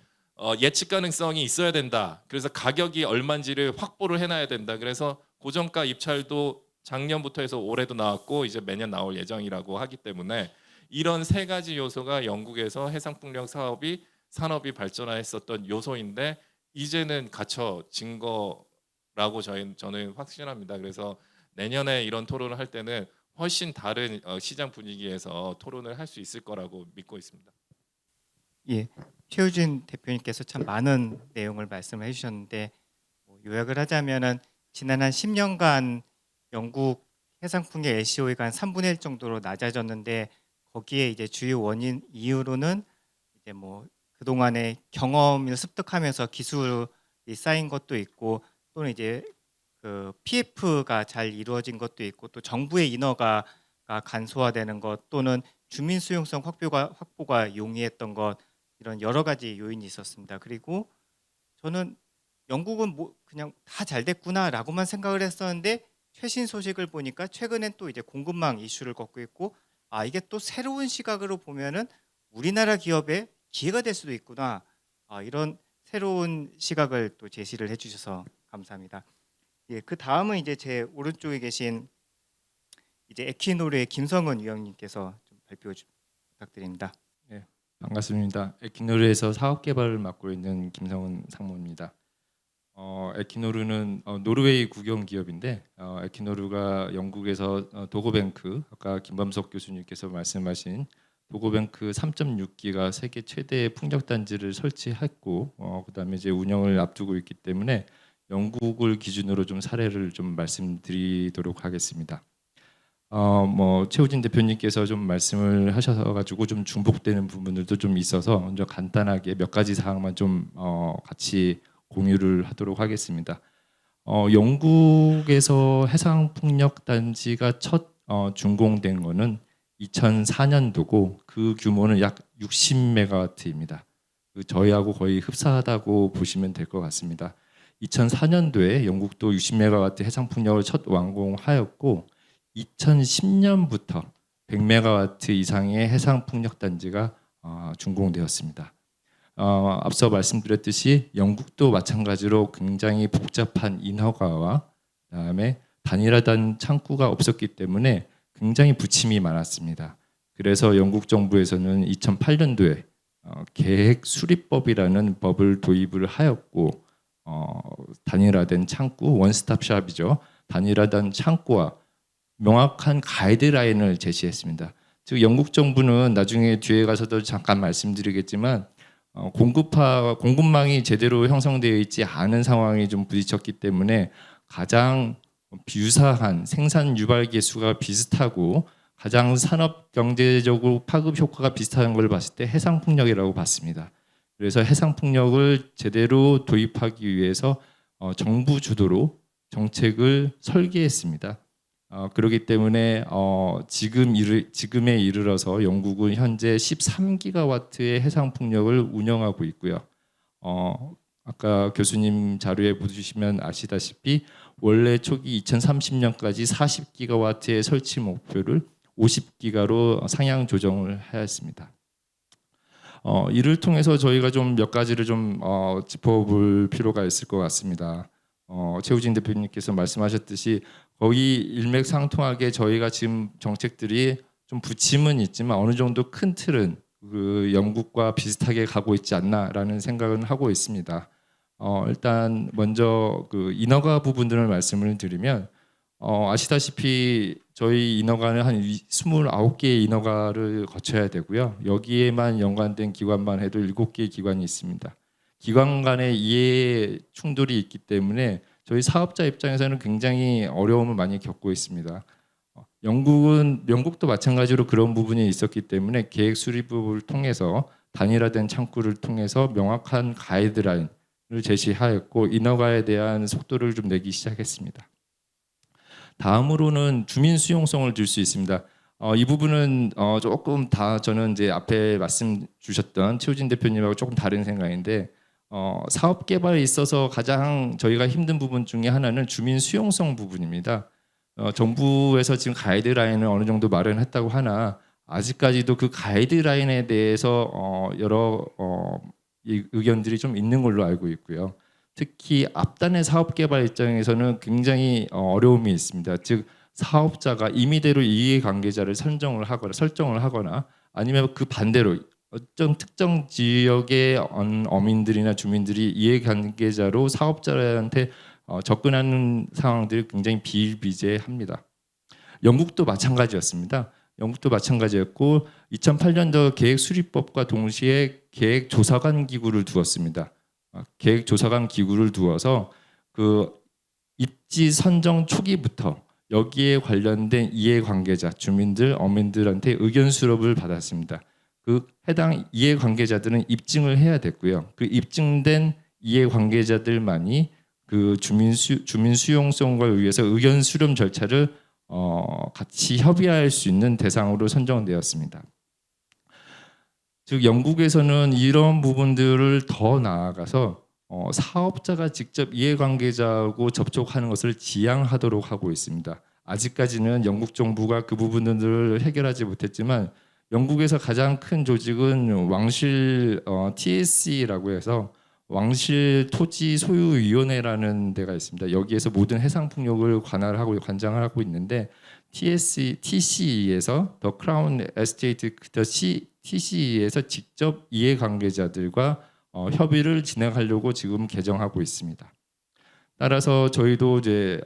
예측 가능성이 있어야 된다. 그래서 가격이 얼마인지를 확보를 해놔야 된다. 그래서 고정가 입찰도 작년부터 해서 올해도 나왔고 이제 매년 나올 예정이라고 하기 때문에 이런 세 가지 요소가 영국에서 해상풍력 산업이 발전했었던 요소인데 이제는 갖춰진 거라고 저는 확신합니다. 그래서 내년에 이런 토론을 할 때는 훨씬 다른 시장 분위기에서 토론을 할 수 있을 거라고 믿고 있습니다. 예, 최우진 대표님께서 참 많은 내용을 말씀해 주셨는데 요약을 하자면은 지난 한 10년간 영국 해상풍력 LCOE가 한 3분의 1 정도로 낮아졌는데 거기에 이제 주요 원인 이유로는 이제 뭐 그동안의 경험을 습득하면서 기술이 쌓인 것도 있고 또는 이제 그 PF가 잘 이루어진 것도 있고 또 정부의 인허가 간소화되는 것 또는 주민 수용성 확보가 용이했던 것 이런 여러 가지 요인이 있었습니다. 그리고 저는 영국은 뭐 그냥 다 잘 됐구나라고만 생각을 했었는데 최신 소식을 보니까 최근엔 또 이제 공급망 이슈를 겪고 있고 이게 또 새로운 시각으로 보면은 우리나라 기업의 기회가 될 수도 있구나 이런 새로운 시각을 또 제시를 해주셔서 감사합니다. 예, 그 다음은 이제 제 오른쪽에 계신 이제 에키노르의 김성은 위원님께서 좀 발표 부탁드립니다. 반갑습니다. 에키노르에서 사업 개발을 맡고 있는 김성은 상무입니다. 에키노르는 노르웨이 국영 기업인데 에키노르가 영국에서 도고뱅크 아까 김범석 교수님께서 말씀하신 도고뱅크 3.6기가 세계 최대의 풍력 단지를 설치했고 그다음에 이제 운영을 앞두고 있기 때문에 영국을 기준으로 좀 사례를 좀 말씀드리도록 하겠습니다. 뭐 최우진 대표님께서 좀 말씀을 하셔서 가지고 좀 중복되는 부분들도 좀 있어서 먼저 간단하게 몇 가지 사항만 좀 같이 공유를 하도록 하겠습니다. 영국에서 해상 풍력 단지가 첫 준공된 거는 2004년도고 그 규모는 약 60메가와트입니다. 저희하고 거의 흡사하다고 보시면 될 것 같습니다. 2004년도에 영국도 60메가와트 해상 풍력을 첫 완공하였고 2010년부터 100메가와트 이상의 해상 풍력 단지가 준공되었습니다. 앞서 말씀드렸듯이 영국도 마찬가지로 굉장히 복잡한 인허가와 그다음에 단일화된 창구가 없었기 때문에 굉장히 부침이 많았습니다. 그래서 영국 정부에서는 2008년도에 계획 수립법이라는 법을 도입을 하였고 단일화된 창구 원스톱샵이죠. 단일화된 창구와 명확한 가이드라인을 제시했습니다. 즉 영국 정부는 나중에 뒤에 가서도 잠깐 말씀드리겠지만 공급망이 제대로 형성되어 있지 않은 상황이 좀 부딪혔기 때문에 가장 유사한 생산 유발 계수가 비슷하고 가장 산업 경제적으로 파급 효과가 비슷한 걸 봤을 때 해상 풍력이라고 봤습니다. 그래서 해상 풍력을 제대로 도입하기 위해서 정부 주도로 정책을 설계했습니다. 그렇기 때문에 지금에 이르러서 영국은 현재 13기가와트의 해상 풍력을 운영하고 있고요. 아까 교수님 자료에 보시면 아시다시피 원래 초기 2030년까지 40기가와트의 설치 목표를 50기가로 상향 조정을 하였습니다. 이를 통해서 저희가 좀 몇 가지를 좀 짚어볼 필요가 있을 것 같습니다. 최우진 대표님께서 말씀하셨듯이 거의 일맥상통하게 저희가 지금 정책들이 좀 부침은 있지만 어느 정도 큰 틀은 그 영국과 비슷하게 가고 있지 않나라는 생각은 하고 있습니다. 일단 먼저 그 인허가 부분들을 말씀을 드리면 아시다시피 저희 인허가는 한 29개의 인허가를 거쳐야 되고요. 여기에만 연관된 기관만 해도 7개의 기관이 있습니다. 기관 간의 이해 충돌이 있기 때문에 저희 사업자 입장에서는 굉장히 어려움을 많이 겪고 있습니다. 영국도 마찬가지로 그런 부분이 있었기 때문에 계획 수립법을 통해서 단일화된 창구를 통해서 명확한 가이드라인을 제시하였고 인허가에 대한 속도를 좀 내기 시작했습니다. 다음으로는 주민 수용성을 줄 수 있습니다. 이 부분은 조금 다 저는 이제 앞에 말씀 주셨던 최우진 대표님하고 조금 다른 생각인데 사업 개발에 있어서 가장 저희가 힘든 부분 중에 하나는 주민 수용성 부분입니다. 정부에서 지금 가이드라인을 어느 정도 마련했다고 하나 아직까지도 그 가이드라인에 대해서 여러 의견들이 좀 있는 걸로 알고 있고요. 특히 앞단의 사업 개발 입장에서는 굉장히 어려움이 있습니다. 즉 사업자가 임의대로 이해관계자를 설정을 하거나 아니면 그 반대로 어떤 특정 지역의 어민들이나 주민들이 이해관계자로 사업자한테 접근하는 상황들이 굉장히 비일비재합니다. 영국도 마찬가지였습니다. 영국도 마찬가지였고 2008년도 계획수립법과 동시에 계획조사관 기구를 두었습니다. 계획조사관 기구를 두어서 그 입지 선정 초기부터 여기에 관련된 이해관계자, 주민들, 어민들한테 의견 수렴을 받았습니다. 그 해당 이해관계자들은 입증을 해야 됐고요. 그 입증된 이해관계자들만이 그 주민 수용성을 위해서 의견 수렴 절차를 같이 협의할 수 있는 대상으로 선정되었습니다. 즉 영국에서는 이런 부분들을 더 나아가서 사업자가 직접 이해관계자하고 접촉하는 것을 지향하도록 하고 있습니다. 아직까지는 영국 정부가 그 부분들을 해결하지 못했지만 영국에서 가장 큰 조직은 왕실 TSE라고 해서 왕실 토지 소유위원회라는 데가 있습니다. 여기에서 모든 해상 풍력을 관장을 하고 있는데 TCE에서 더 크라운 에스테이트 TCE에서 직접 이해관계자들과 협의를 진행하려고 지금 개정하고 있습니다. 따라서 저희도 이제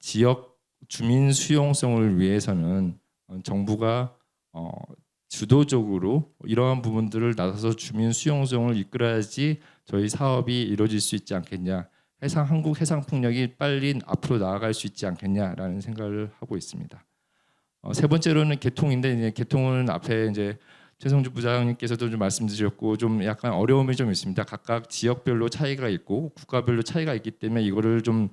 지역 주민 수용성을 위해서는 정부가 주도적으로 이러한 부분들을 나서서 주민 수용성을 이끌어야지 저희 사업이 이루어질 수 있지 않겠냐. 한국 해상 풍력이 빨리 앞으로 나아갈 수 있지 않겠냐라는 생각을 하고 있습니다. 세 번째로는 개통인데 이제 개통은 앞에 이제 최성주 부장님께서도 좀 말씀드렸고 좀 약간 어려움이 좀 있습니다. 각각 지역별로 차이가 있고 국가별로 차이가 있기 때문에 이거를 좀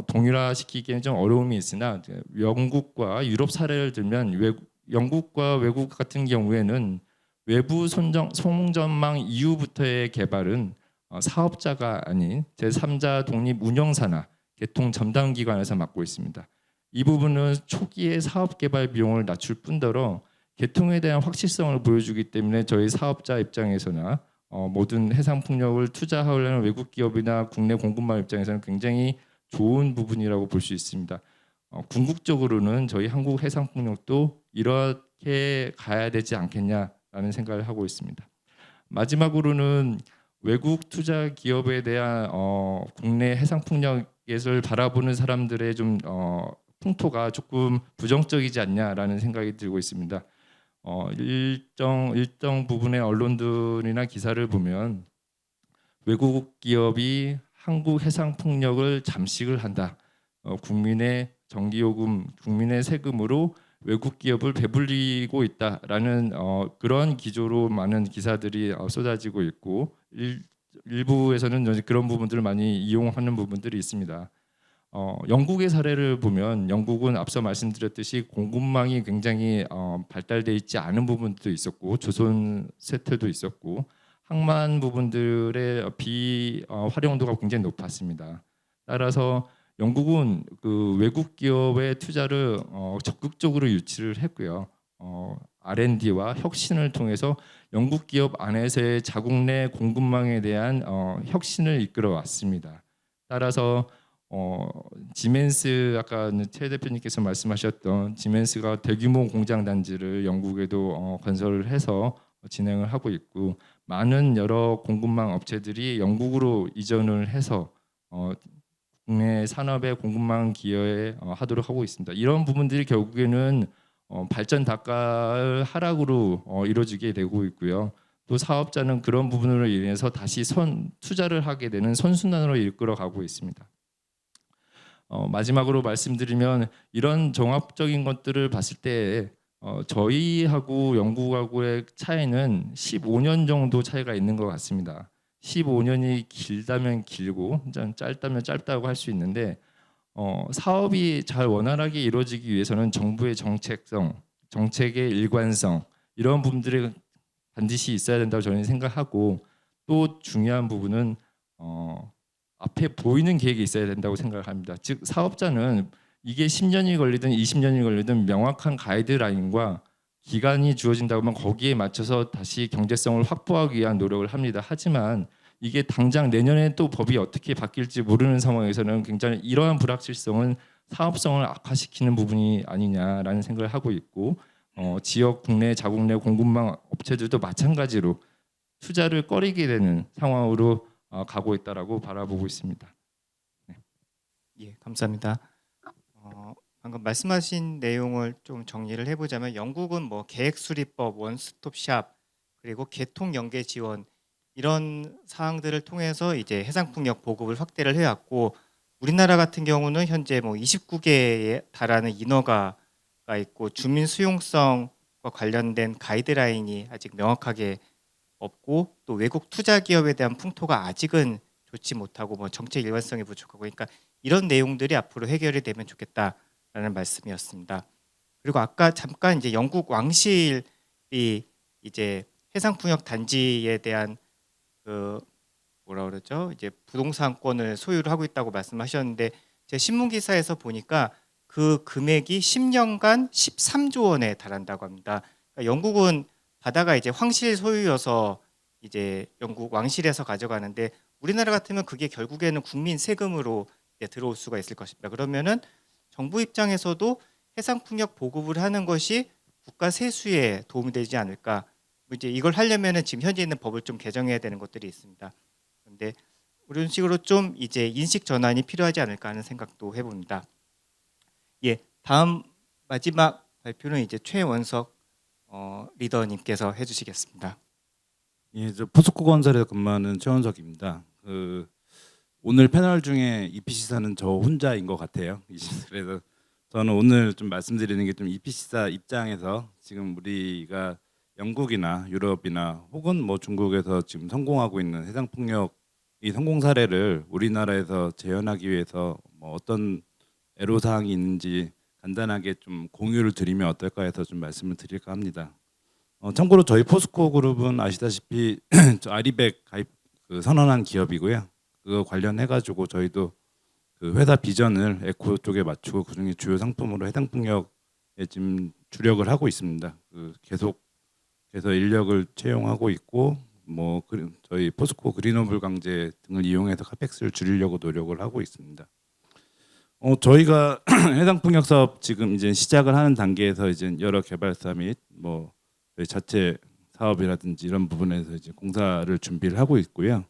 동일화시키기에는 좀 어려움이 있으나 영국과 유럽 사례를 들면 영국과 외국 같은 경우에는 외부 송전망 이후부터의 개발은 사업자가 아닌 제3자 독립 운영사나 개통 전담 기관에서 맡고 있습니다. 이 부분은 초기에 사업 개발 비용을 낮출 뿐더러 개통에 대한 확실성을 보여주기 때문에 저희 사업자 입장에서나 모든 해상 풍력을 투자하려는 외국 기업이나 국내 공급망 입장에서는 굉장히 좋은 부분이라고 볼 수 있습니다. 궁극적으로는 저희 한국 해상 풍력도 이렇게 가야 되지 않겠냐라는 생각을 하고 있습니다. 마지막으로는 외국 투자 기업에 대한 국내 해상 풍력을 바라보는 사람들의 좀 풍토가 조금 부정적이지 않냐라는 생각이 들고 있습니다. 일정 부분의 언론들이나 기사를 보면 외국 기업이 한국 해상 풍력을 잠식을 한다. 국민의 전기요금, 국민의 세금으로 외국 기업을 배불리고 있다라는 그런 기조로 많은 기사들이 쏟아지고 있고 일부에서는 그런 부분들을 많이 이용하는 부분들이 있습니다. 영국의 사례를 보면 영국은 앞서 말씀드렸듯이 공급망이 굉장히 발달돼 있지 않은 부분도 있었고 조선 세태도 있었고 항만 부분들의 비활용도가 굉장히 높았습니다. 따라서 영국은 그 외국 기업의 투자를 적극적으로 유치를 했고요. R&D와 혁신을 통해서 영국 기업 안에서의 자국 내 공급망에 대한 혁신을 이끌어 왔습니다. 따라서 지멘스 아까 최 대표님께서 말씀하셨던 지멘스가 대규모 공장 단지를 영국에도 건설을 해서 진행을 하고 있고 많은 여러 공급망 업체들이 영국으로 이전을 해서 국내 산업의 공급망 기여에 하도록 하고 있습니다. 이런 부분들이 결국에는 발전 단가의 하락으로 이루어지게 되고 있고요. 또 사업자는 그런 부분으로 인해서 다시 투자를 하게 되는 선순환으로 이끌어가고 있습니다. 마지막으로 말씀드리면 이런 종합적인 것들을 봤을 때 저희하고 영국하고의 차이는 15년 정도 차이가 있는 것 같습니다. 15년이 길다면 길고 짧다면 짧다고 할 수 있는데 사업이 잘 원활하게 이루어지기 위해서는 정부의 정책성, 정책의 일관성 이런 부분들이 반드시 있어야 된다고 저는 생각하고 또 중요한 부분은 앞에 보이는 계획이 있어야 된다고 생각을 합니다. 즉 사업자는 이게 10년이 걸리든 20년이 걸리든 명확한 가이드라인과 기간이 주어진다고 하면 거기에 맞춰서 다시 경제성을 확보하기 위한 노력을 합니다. 하지만 이게 당장 내년에 또 법이 어떻게 바뀔지 모르는 상황에서는 굉장히 이러한 불확실성은 사업성을 악화시키는 부분이 아니냐라는 생각을 하고 있고 지역 국내 자국 내 공급망 업체들도 마찬가지로 투자를 꺼리게 되는 상황으로 가고 있다라고 바라보고 있습니다. 네. 예, 감사합니다. 방금 말씀하신 내용을 좀 정리를 해보자면 영국은 뭐 계획수리법, 원스톱샵 그리고 개통 연계 지원 이런 사항들을 통해서 이제 해상풍력 보급을 확대를 해왔고 우리나라 같은 경우는 현재 뭐 29개에 달하는 인허가가 있고 주민 수용성과 관련된 가이드라인이 아직 명확하게 없고 또 외국 투자 기업에 대한 풍토가 아직은 좋지 못하고 뭐 정책 일관성이 부족하고 그러니까 이런 내용들이 앞으로 해결이 되면 좋겠다라는 말씀이었습니다. 그리고 아까 잠깐 이제 영국 왕실이 이제 해상풍력 단지에 대한 그 뭐라 그러죠? 이제 부동산권을 소유를 하고 있다고 말씀하셨는데 제 신문 기사에서 보니까 그 금액이 10년간 13조 원에 달한다고 합니다. 그러니까 영국은 바다가 이제 황실 소유여서 이제 영국 왕실에서 가져가는데 우리나라 같으면 그게 결국에는 국민 세금으로 이제 들어올 수가 있을 것입니다. 그러면은 정부 입장에서도 해상풍력 보급을 하는 것이 국가 세수에 도움이 되지 않을까? 이제 이걸 하려면은 지금 현재 있는 법을 좀 개정해야 되는 것들이 있습니다. 그런데 이런 식으로 좀 이제 인식 전환이 필요하지 않을까 하는 생각도 해봅니다. 예, 다음 마지막 발표는 이제 최원석 리더님께서 해주시겠습니다. 예, 저 포스코 건설에 근무하는 최원석입니다. 오늘 패널 중에 EPC사는 저 혼자인 것 같아요. 그래서 저는 오늘 좀 말씀드리는 게 좀 EPC사 입장에서 지금 우리가 영국이나 유럽이나 혹은 뭐 중국에서 지금 성공하고 있는 해상 폭력이 성공 사례를 우리나라에서 재현하기 위해서 뭐 어떤 애로 사항이 있는지 간단하게 좀 공유를 드리면 어떨까 해서 좀 말씀을 드릴까 합니다. 참고로 저희 포스코 그룹은 아시다시피 저 아리백 가입 선언한 기업이고요. 그거 관련해 가지고 저희도 그 회사 비전을 에코 쪽에 맞추고 그중에 주요 상품으로 해당 폭력에 지금 주력을 하고 있습니다. 계속해서 인력을 채용하고 있고 뭐 저희 포스코 그린오블 강제 등을 이용해서 카펙스를 줄이려고 노력을 하고 있습니다. 저희가 해당 폭력 사업 지금 이제 시작을 하는 단계에서 이제 여러 개발사 및 뭐 저희 자체 사업이라든지 이런 부분에서 이제 공사를 준비를 하고 있고요.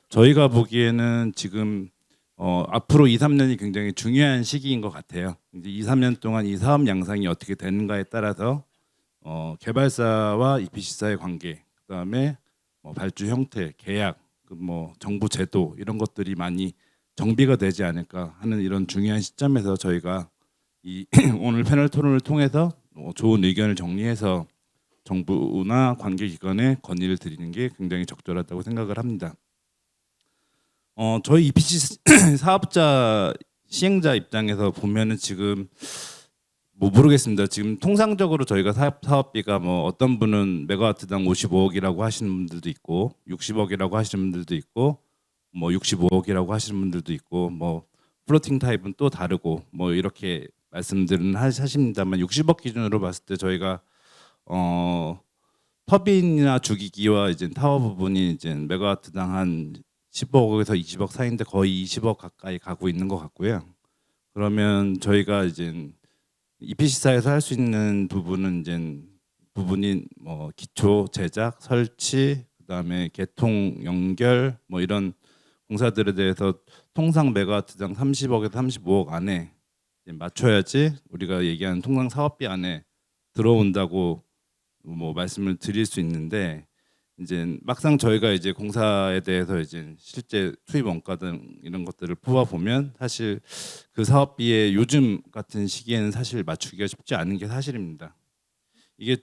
저희가 보기에는 지금 앞으로 2, 3년이 굉장히 중요한 시기인 것 같아요. 이제 2, 3년 동안 이 사업 양상이 어떻게 되는가에 따라서 개발사와 EPC사의 관계, 그다음에 뭐 발주 형태, 계약, 뭐 정부 제도 이런 것들이 많이 정비가 되지 않을까 하는 이런 중요한 시점에서 저희가 이 오늘 패널 토론을 통해서 좋은 의견을 정리해서 정부나 관계기관에 건의를 드리는 게 굉장히 적절하다고 생각을 합니다. 저희 EPC 사업자 시행자 입장에서 보면은 지금 뭐 모르겠습니다. 지금 통상적으로 저희가 사업비가 뭐 어떤 분은 메가와트당 55억이라고 하시는 분들도 있고 60억이라고 하시는 분들도 있고 뭐 65억이라고 하시는 분들도 있고 뭐 플로팅 타입은 또 다르고 뭐 이렇게 말씀들은 하십니다만 60억 기준으로 봤을 때 저희가 터빈이나 주기기와 이제 타워 부분이 이제 메가와트당 한 15억에서 20억 사이인데 거의 20억 가까이 가고 있는 것 같고요. 그러면 저희가 이제 EPC사에서 할 수 있는 부분이 뭐 기초 제작, 설치, 그다음에 개통 연결 뭐 이런 공사들에 대해서 통상 메가와트당 30억에서 35억 안에 맞춰야지 우리가 얘기하는 통상 사업비 안에 들어온다고 뭐 말씀을 드릴 수 있는데 이제 막상 저희가 이제 공사에 대해서 이제 실제 투입 원가 등 이런 것들을 뽑아 보면 사실 그 사업비에 요즘 같은 시기에는 사실 맞추기가 쉽지 않은 게 사실입니다. 이게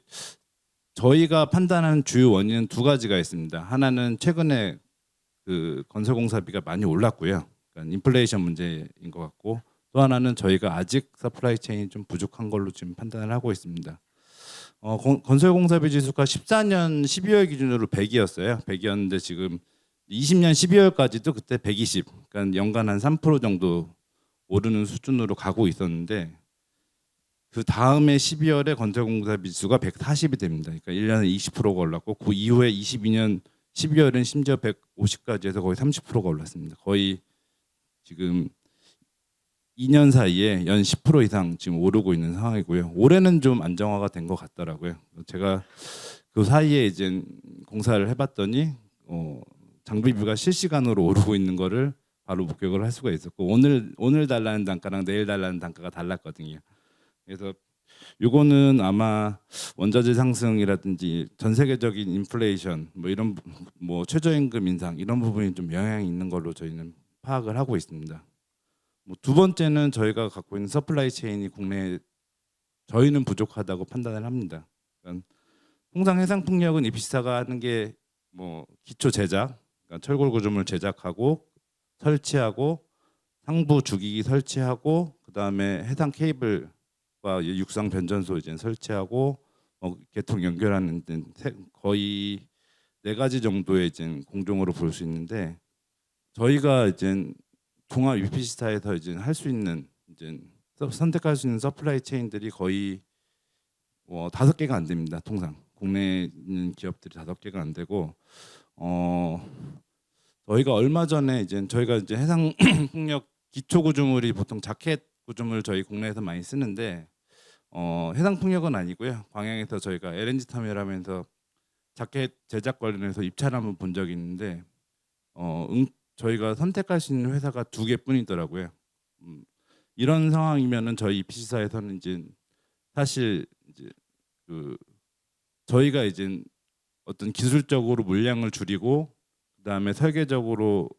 저희가 판단하는 주요 원인은 두 가지가 있습니다. 하나는 최근에 그 건설공사비가 많이 올랐고요. 그러니까 인플레이션 문제인 것 같고 또 하나는 저희가 아직 서플라이 체인이 좀 부족한 걸로 지금 판단을 하고 있습니다. 건설공사비 지수가 14년 12월 기준으로 100이었어요. 100이었는데 지금 20년 12월까지도 그때 120, 그러니까 연간 한 3% 정도 오르는 수준으로 가고 있었는데 그 다음에 12월에 건설공사비 지수가 140이 됩니다. 그러니까 1년에 20%가 올랐고 그 이후에 22년 12월은 심지어 150까지 해서 거의 30%가 올랐습니다. 거의 지금 2년 사이에 연 10% 이상 지금 오르고 있는 상황이고요. 올해는 좀 안정화가 된 것 같더라고요. 제가 그 사이에 이제 공사를 해봤더니 장비비가 실시간으로 오르고 있는 거를 바로 목격을 할 수가 있었고 오늘 달라는 단가랑 내일 달라는 단가가 달랐거든요. 그래서 요거는 아마 원자재 상승이라든지 전 세계적인 인플레이션 뭐 이런 뭐 최저임금 인상 이런 부분이 좀 영향이 있는 걸로 저희는 파악을 하고 있습니다. 뭐 두 번째는 저희가 갖고 있는 서플라이 체인이 국내에 저희는 부족하다고 판단을 합니다. 그러니까 통상 해상 풍력은 EPC사가 하는 게 뭐 기초 제작, 그러니까 철골 구조물 제작하고 설치하고 상부 주기기 설치하고 그다음에 해상 케이블과 육상 변전소 이제 설치하고 개통 연결하는 데 거의 4가지 정도의 이제 공정으로 볼 수 있는데 저희가 이제 종합 EPC사에서 이제 할 수 있는 이제 선택할 수 있는 서플라이 체인들이 거의 5개가 안 됩니다. 통상 국내에 있는 기업들이 5개가 안 되고 저희가 얼마 전에 이제 저희가 이제 해상 풍력 기초 구조물이 보통 자켓 구조물 저희 국내에서 많이 쓰는데 해상 풍력은 아니고요. 광양에서 저희가 LNG 터미널 하면서 자켓 제작 관련해서 입찰 한번 본 적이 있는데 저희가 선택할 수 있는 회사가 2개뿐이더라고요. 이런 상황이면은 저희 EPC사에서는 이제 사실 이제 그 저희가 이제 어떤 기술적으로 물량을 줄이고 그다음에 설계적으로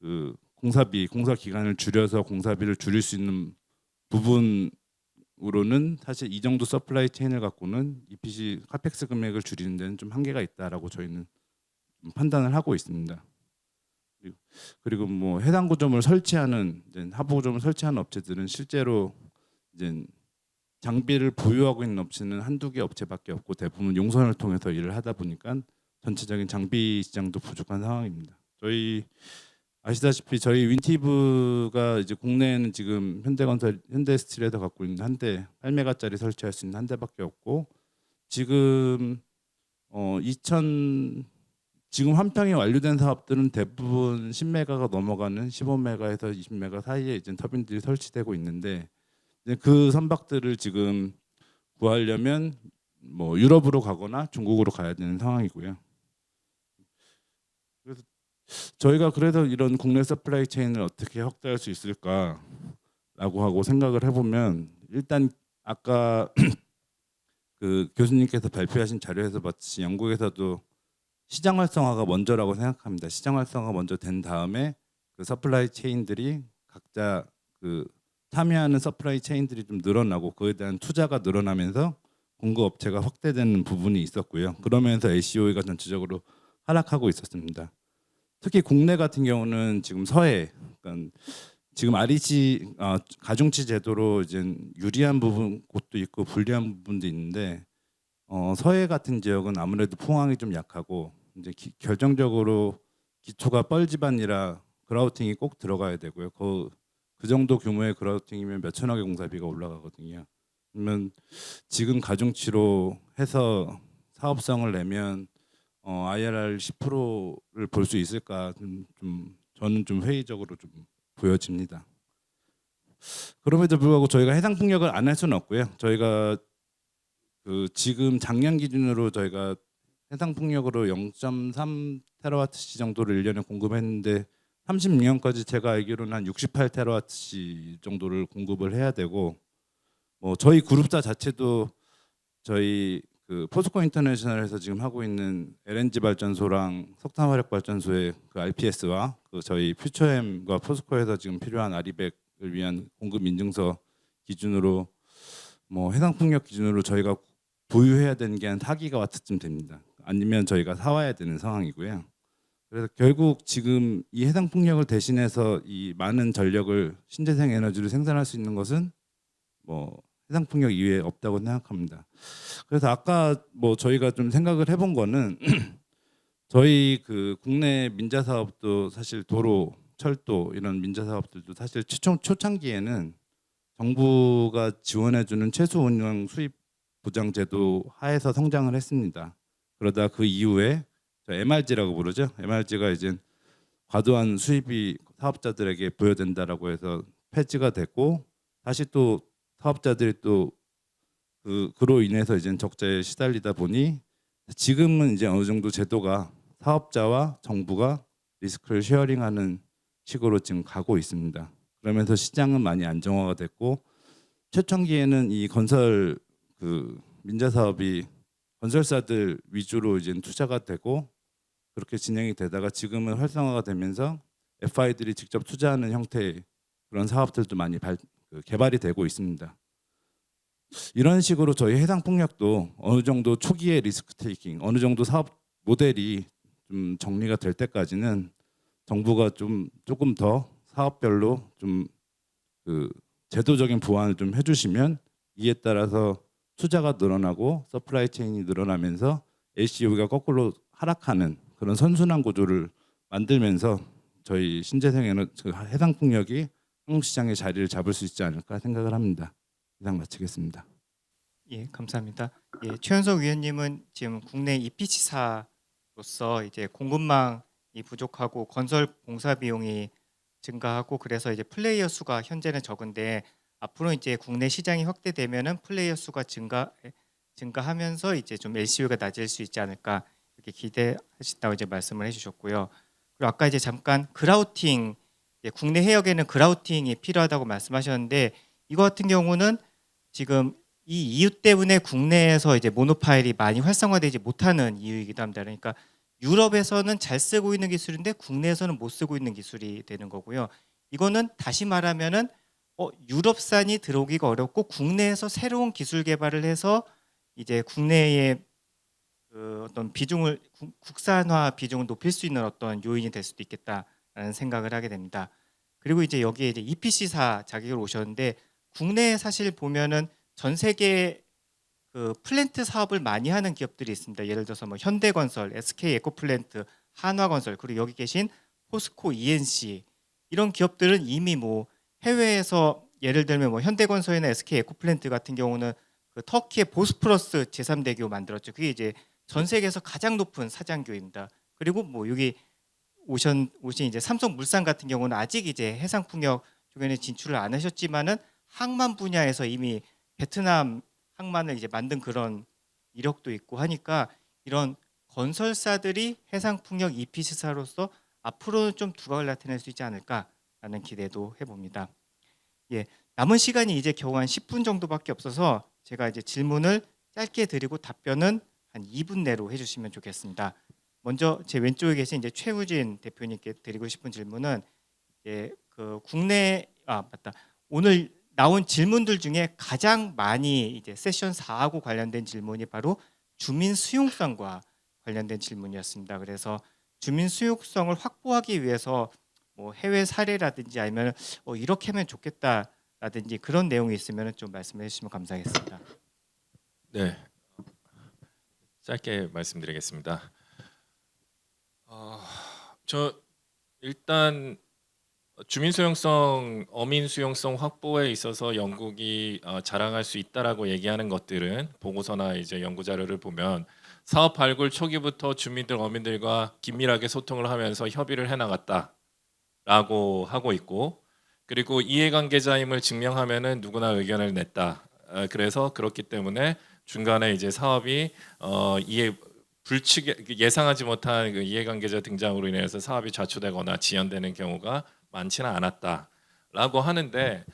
그 공사 기간을 줄여서 공사비를 줄일 수 있는 부분으로는 사실 이 정도 서플라이 체인을 갖고는 EPC 카펙스 금액을 줄이는 데는 좀 한계가 있다라고 저희는 좀 판단을 하고 있습니다. 그리고 뭐 해당 구점을 설치하는 이제 하부 구점을 설치하는 업체들은 실제로 이제 장비를 보유하고 있는 업체는 한두 개 업체밖에 없고 대부분 용선을 통해서 일을 하다 보니까 전체적인 장비 시장도 부족한 상황입니다. 저희 아시다시피 저희 윈티브가 이제 국내에는 지금 현대건설, 현대스틸에서 갖고 있는 한 대 8메가짜리 설치할 수 있는 한 대밖에 없고 지금 지금 환평이 완료된 사업들은 대부분 10메가가 넘어가는 15메가에서 20메가 사이에 이제 터빈들이 설치되고 있는데 그 선박들을 지금 구하려면 뭐 유럽으로 가거나 중국으로 가야 되는 상황이고요. 그래서 저희가 그래서 이런 국내 서플라이 체인을 어떻게 확대할 수 있을까라고 하고 생각을 해보면 일단 아까 그 교수님께서 발표하신 자료에서 봤듯이 영국에서도 시장 활성화가 먼저라고 생각합니다. 시장 활성화가 먼저 된 다음에 그 서플라이 체인들이 각자 그 참여하는 서플라이 체인들이 좀 늘어나고 그에 대한 투자가 늘어나면서 공급 업체가 확대되는 부분이 있었고요. 그러면서 LCOE가 전체적으로 하락하고 있었습니다. 특히 국내 같은 경우는 지금 서해, 그러니까 지금 REC 가중치 제도로 이제 유리한 부분 곳도 있고 불리한 부분도 있는데 서해 같은 지역은 아무래도 포항이 좀 약하고 이제 결정적으로 기초가 뻘집안이라 그라우팅이 꼭 들어가야 되고요. 그 정도 규모의 그라우팅이면 몇 천억의 공사비가 올라가거든요. 그러면 지금 가중치로 해서 사업성을 내면 IRR 10%를 볼 수 있을까 좀 저는 좀 회의적으로 좀 보여집니다. 그럼에도 불구하고 저희가 해상 풍력을 안 할 수는 없고요. 저희가 그 지금 작년 기준으로 저희가 해상 풍력으로 0.3 테라와트시 정도를 1년에 공급했는데 36년까지 제가 알기로는 한 68 테라와트시 정도를 공급을 해야 되고 뭐 저희 그룹사 자체도 저희 그 포스코 인터내셔널에서 지금 하고 있는 LNG 발전소랑 석탄 화력 발전소의 그 RPS와 그 저희 퓨처엠과 포스코에서 지금 필요한 아리백을 위한 공급 인증서 기준으로 뭐 해상 풍력 기준으로 저희가 보유해야 되는 게 한 4기가와트쯤 됩니다. 아니면 저희가 사와야 되는 상황이고요. 그래서 결국 지금 이 해상 풍력을 대신해서 이 많은 전력을 신재생 에너지를 생산할 수 있는 것은 뭐 해상 풍력 이외에 없다고 생각합니다. 그래서 아까 뭐 저희가 좀 생각을 해본 거는 저희 그 국내 민자 사업도 사실 도로, 철도 이런 민자 사업들도 사실 초창기에는 정부가 지원해주는 최소 운영 수입 보장 제도 하에서 성장을 했습니다. 그러다 그 이후에 MRG라고 부르죠. MRG가 이제 과도한 수입이 사업자들에게 부여된다라고 해서 폐지가 됐고 다시 또 사업자들이 또 그로 인해서 이제 적자에 시달리다 보니 지금은 이제 어느 정도 제도가 사업자와 정부가 리스크를 쉐어링하는 식으로 지금 가고 있습니다. 그러면서 시장은 많이 안정화가 됐고 초창기에는 이 건설 그 민자 사업이 건설사들 위주로 이제 투자가 되고 그렇게 진행이 되다가 지금은 활성화가 되면서 FI들이 직접 투자하는 형태의 그런 사업들도 많이 개발이 되고 있습니다. 이런 식으로 저희 해상 풍력도 어느 정도 초기의 리스크 테이킹, 어느 정도 사업 모델이 좀 정리가 될 때까지는 정부가 조금 더 사업별로 좀 그 제도적인 보완을 좀 해주시면 이에 따라서 투자가 늘어나고 서플라이 체인이 늘어나면서 LCOE가 거꾸로 하락하는 그런 선순환 구조를 만들면서 저희 신재생 에너지 해상 풍력이 한국 시장의 자리를 잡을 수 있지 않을까 생각을 합니다. 이상 마치겠습니다. 예, 감사합니다. 예, 최현석 위원님은 지금 국내 EPC사로서 이제 공급망이 부족하고 건설 공사 비용이 증가하고 그래서 이제 플레이어 수가 현재는 적은데 앞으로 이제 국내 시장이 확대되면은 플레이어 수가 증가하면서 이제 좀 LCO가 낮을 수 있지 않을까 이렇게 기대하신다고 이제 말씀을 해주셨고요. 그리고 아까 이제 잠깐 그라우팅, 국내 해역에는 그라우팅이 필요하다고 말씀하셨는데 이거 같은 경우는 지금 이 이유 때문에 국내에서 이제 모노파일이 많이 활성화되지 못하는 이유이기도 합니다. 그러니까 유럽에서는 잘 쓰고 있는 기술인데 국내에서는 못 쓰고 있는 기술이 되는 거고요. 이거는 다시 말하면은 유럽산이 들어오기가 어렵고 국내에서 새로운 기술 개발을 해서 이제 국내의 그 어떤 비중을 국산화 비중을 높일 수 있는 어떤 요인이 될 수도 있겠다라는 생각을 하게 됩니다. 그리고 이제 여기에 이제 EPC사 자격으로 오셨는데 국내에 사실 보면은 전 세계 그 플랜트 사업을 많이 하는 기업들이 있습니다. 예를 들어서 뭐 현대건설, SK 에코플랜트, 한화건설, 그리고 여기 계신 포스코 ENC 이런 기업들은 이미 뭐 해외에서 예를 들면 뭐 현대건설이나 SK 에코플랜트 같은 경우는 그 터키의 보스프러스 제3대교 만들었죠. 그게 이제 전 세계에서 가장 높은 사장교입니다. 그리고 뭐 여기 오신 이제 삼성물산 같은 경우는 아직 이제 해상풍력 쪽에는 진출을 안 하셨지만은 항만 분야에서 이미 베트남 항만을 이제 만든 그런 이력도 있고 하니까 이런 건설사들이 해상풍력 EPC사로서 앞으로는 좀 두각을 나타낼 수 있지 않을까라는 기대도 해봅니다. 예, 남은 시간이 이제 겨우 한 10분 정도밖에 없어서 제가 이제 질문을 짧게 드리고 답변은 한 2분 내로 해주시면 좋겠습니다. 먼저 제 왼쪽에 계신 이제 최우진 대표님께 드리고 싶은 질문은 그 국내 맞다 오늘 나온 질문들 중에 가장 많이 이제 세션 4하고 관련된 질문이 바로 주민 수용성과 관련된 질문이었습니다. 그래서 주민 수용성을 확보하기 위해서 뭐 해외 사례라든지 아니면 이렇게 하면 좋겠다라든지 그런 내용이 있으면 좀 말씀해 주시면 감사하겠습니다. 네, 짧게 말씀드리겠습니다. 저 일단 주민 수용성, 어민 수용성 확보에 있어서 영국이 자랑할 수 있다라고 얘기하는 것들은 보고서나 이제 연구 자료를 보면 사업 발굴 초기부터 주민들, 어민들과 긴밀하게 소통을 하면서 협의를 해나갔다라고 하고 있고, 그리고 이해관계자임을 증명하면은 누구나 의견을 냈다. 그래서 그렇기 때문에 중간에 이제 사업이 예상하지 못한 그 이해관계자 등장으로 인해서 사업이 좌초되거나 지연되는 경우가 많지는 않았다라고 하는데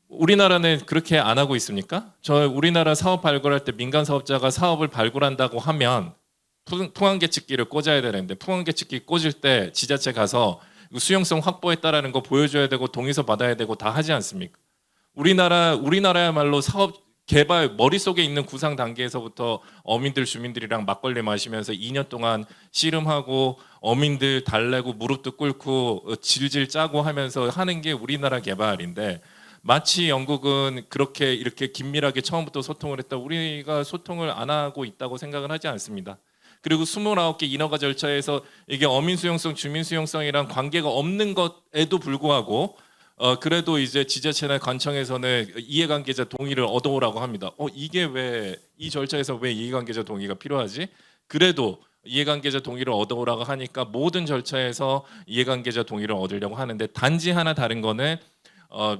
우리나라는 그렇게 안 하고 있습니까? 우리나라 사업 발굴할 때 민간 사업자가 사업을 발굴한다고 하면 풍안계측기를 꽂아야 되는데 풍안계측기 꽂을 때 지자체 가서 수용성 확보했다라는 거 보여줘야 되고 동의서 받아야 되고 다 하지 않습니까? 우리나라야말로 사업 개발 머릿속에 있는 구상 단계에서부터 어민들 주민들이랑 막걸리 마시면서 2년 동안 씨름하고 어민들 달래고 무릎도 꿇고 질질 짜고 하면서 하는 게 우리나라 개발인데 마치 영국은 그렇게 이렇게 긴밀하게 처음부터 소통을 했다. 우리가 소통을 안 하고 있다고 생각을 하지 않습니다. 그리고 29개 인허가 절차에서 이게 어민 수용성, 주민 수용성이랑 관계가 없는 것에도 불구하고 그래도 이제 지자체나 관청에서는 이해관계자 동의를 얻어오라고 합니다. 이게 왜 이 절차에서 왜 이해관계자 동의가 필요하지? 그래도 이해관계자 동의를 얻어오라고 하니까 모든 절차에서 이해관계자 동의를 얻으려고 하는데 단지 하나 다른 거는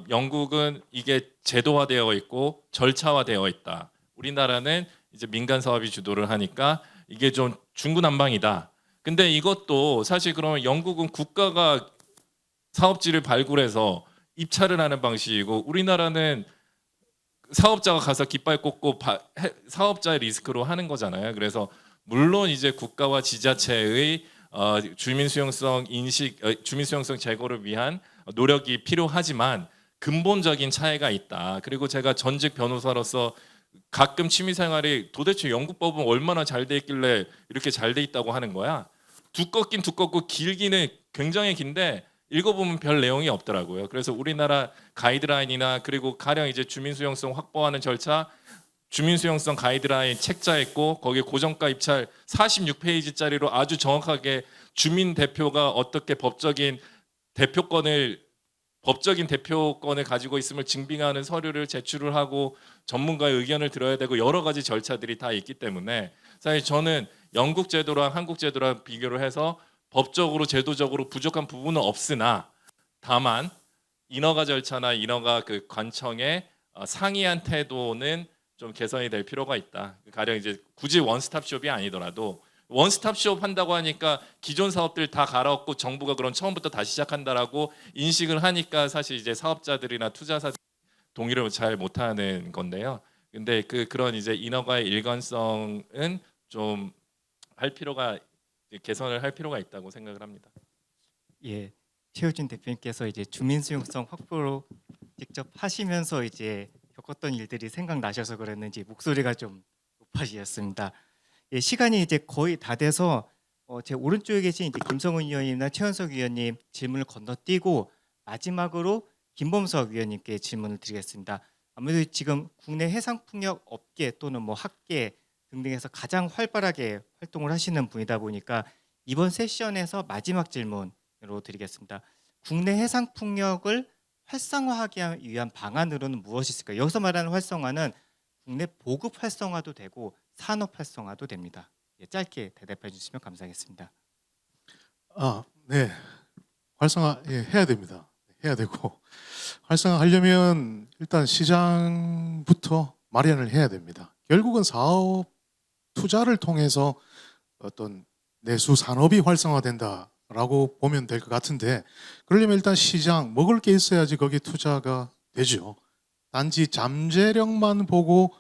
영국은 이게 제도화되어 있고 절차화되어 있다. 우리나라는 이제 민간 사업이 주도를 하니까 이게 좀 중구난방이다. 근데 이것도 사실 그러면 영국은 국가가 사업지를 발굴해서 입찰을 하는 방식이고 우리나라는 사업자가 가서 깃발 꽂고 사업자의 리스크로 하는 거잖아요. 그래서 물론 이제 국가와 지자체의 주민 수용성 주민 수용성 제고를 위한 노력이 필요하지만 근본적인 차이가 있다. 그리고 제가 전직 변호사로서 가끔 취미생활이 도대체 영국 법은 얼마나 잘 돼 있길래 이렇게 잘 돼 있다고 하는 거야. 두껍긴 두껍고 길기는 굉장히 긴데 읽어보면 별 내용이 없더라고요. 그래서 우리나라 가이드라인이나 그리고 가령 이제 주민 수용성 확보하는 절차, 주민 수용성 가이드라인 책자 있고 거기에 고정가 입찰 46페이지짜리로 아주 정확하게 주민 대표가 어떻게 법적인 대표권을 가지고 있음을 증빙하는 서류를 제출을 하고 전문가의 의견을 들어야 되고 여러 가지 절차들이 다 있기 때문에 사실 저는 영국 제도랑 한국 제도랑 비교를 해서 법적으로 제도적으로 부족한 부분은 없으나 다만 인허가 절차나 인허가 그 관청의 상이한 태도는 좀 개선이 될 필요가 있다. 가령 이제 굳이 원스톱 숍이 아니더라도 원스톱숍 한다고 하니까 기존 사업들 다 갈아엎고 정부가 그럼 처음부터 다시 시작한다라고 인식을 하니까 사실 이제 사업자들이나 투자사 동의를 잘 못하는 건데요. 근데 그런 이제 인허가의 일관성은 좀 할 필요가 개선을 할 필요가 있다고 생각을 합니다. 예, 최우진 대표님께서 이제 주민 수용성 확보로 직접 하시면서 이제 겪었던 일들이 생각나셔서 그랬는지 목소리가 좀 높아지셨습니다. 예, 시간이 이제 거의 다 돼서 제 오른쪽에 계신 이제 김성훈 의원님이나 최현석 의원님 질문을 건너뛰고 마지막으로 김범석 위원님께 질문을 드리겠습니다. 아무래도 지금 국내 해상풍력 업계 또는 뭐 학계 등등에서 가장 활발하게 활동을 하시는 분이다 보니까 이번 세션에서 마지막 질문으로 드리겠습니다. 국내 해상풍력을 활성화하기 위한 방안으로는 무엇이 있을까요? 여기서 말하는 활성화는 국내 보급 활성화도 되고 산업 활성화도 됩니다. 예, 짧게 대답해 주시면 감사하겠습니다. 네. 활성화 해야 됩니다. 해야 되고 활성화하려면 일단 시장부터 마련을 해야 됩니다. 결국은 사업 투자를 통해서 어떤 내수 산업이 활성화된다라고 보면 될 것 같은데 그러려면 일단 시장 먹을 게 있어야지 거기 투자가 되죠. 단지 잠재력만 보고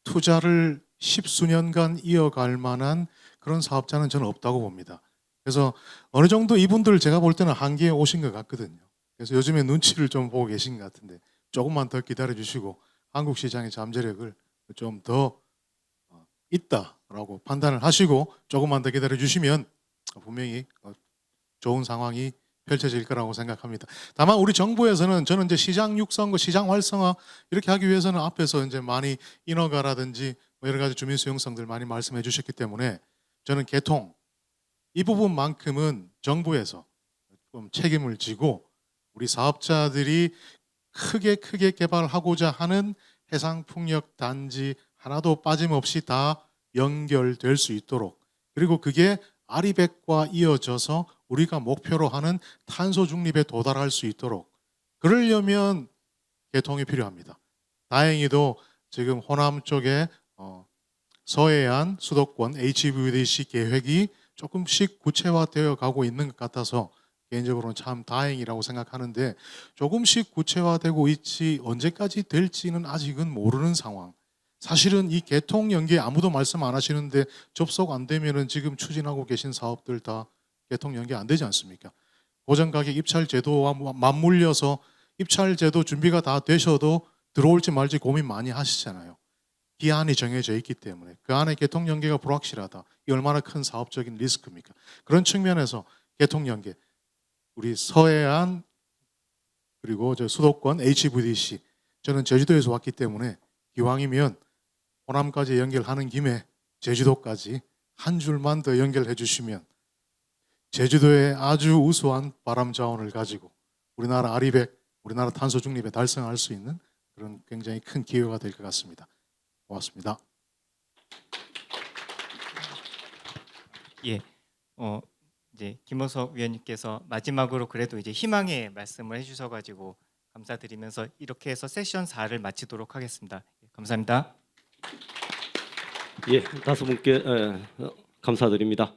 투자를 십수년간 이어갈 만한 그런 사업자는 저는 없다고 봅니다. 그래서 어느 정도 이분들 제가 볼 때는 한계에 오신 것 같거든요. 그래서 요즘에 눈치를 좀 보고 계신 것 같은데 조금만 더 기다려 주시고 한국 시장의 잠재력을 좀 더 있다라고 판단을 하시고 조금만 더 기다려 주시면 분명히 좋은 상황이 펼쳐질 거라고 생각합니다. 다만 우리 정부에서는 저는 이제 시장 육성과 시장 활성화 이렇게 하기 위해서는 앞에서 이제 많이 인허가라든지 뭐 여러 가지 주민 수용성들 많이 말씀해 주셨기 때문에 저는 개통 이 부분만큼은 정부에서 좀 책임을 지고 우리 사업자들이 크게 개발하고자 하는 해상풍력 단지 하나도 빠짐없이 다 연결될 수 있도록 그리고 그게 아리백과 이어져서 우리가 목표로 하는 탄소 중립에 도달할 수 있도록 그러려면 개통이 필요합니다. 다행히도 지금 호남 쪽에 서해안 수도권 HVDC 계획이 조금씩 구체화되어 가고 있는 것 같아서 개인적으로는 참 다행이라고 생각하는데 조금씩 구체화되고 있지 언제까지 될지는 아직은 모르는 상황. 사실은 이 개통 연기 아무도 말씀 안 하시는데 접속 안 되면은 지금 추진하고 계신 사업들 다 개통 연기 안 되지 않습니까? 고정가격 입찰 제도와 맞물려서 입찰 제도 준비가 다 되셔도 들어올지 말지 고민 많이 하시잖아요. 기한이 정해져 있기 때문에 그 안에 개통 연계가 불확실하다. 이 얼마나 큰 사업적인 리스크입니까? 그런 측면에서 개통 연계 우리 서해안 그리고 저 수도권 HVDC 저는 제주도에서 왔기 때문에 기왕이면 호남까지 연결하는 김에 제주도까지 한 줄만 더 연결해 주시면 제주도의 아주 우수한 바람 자원을 가지고 우리나라 아리백, 우리나라 탄소 중립에 달성할 수 있는 그런 굉장히 큰 기회가 될 것 같습니다. 고맙습니다. 예, 이제 김호석 위원님께서 마지막으로 그래도 이제 희망의 말씀을 해주셔가지고 감사드리면서 이렇게 해서 세션 4를 마치도록 하겠습니다. 예, 감사합니다. 예, 5분께 감사드립니다.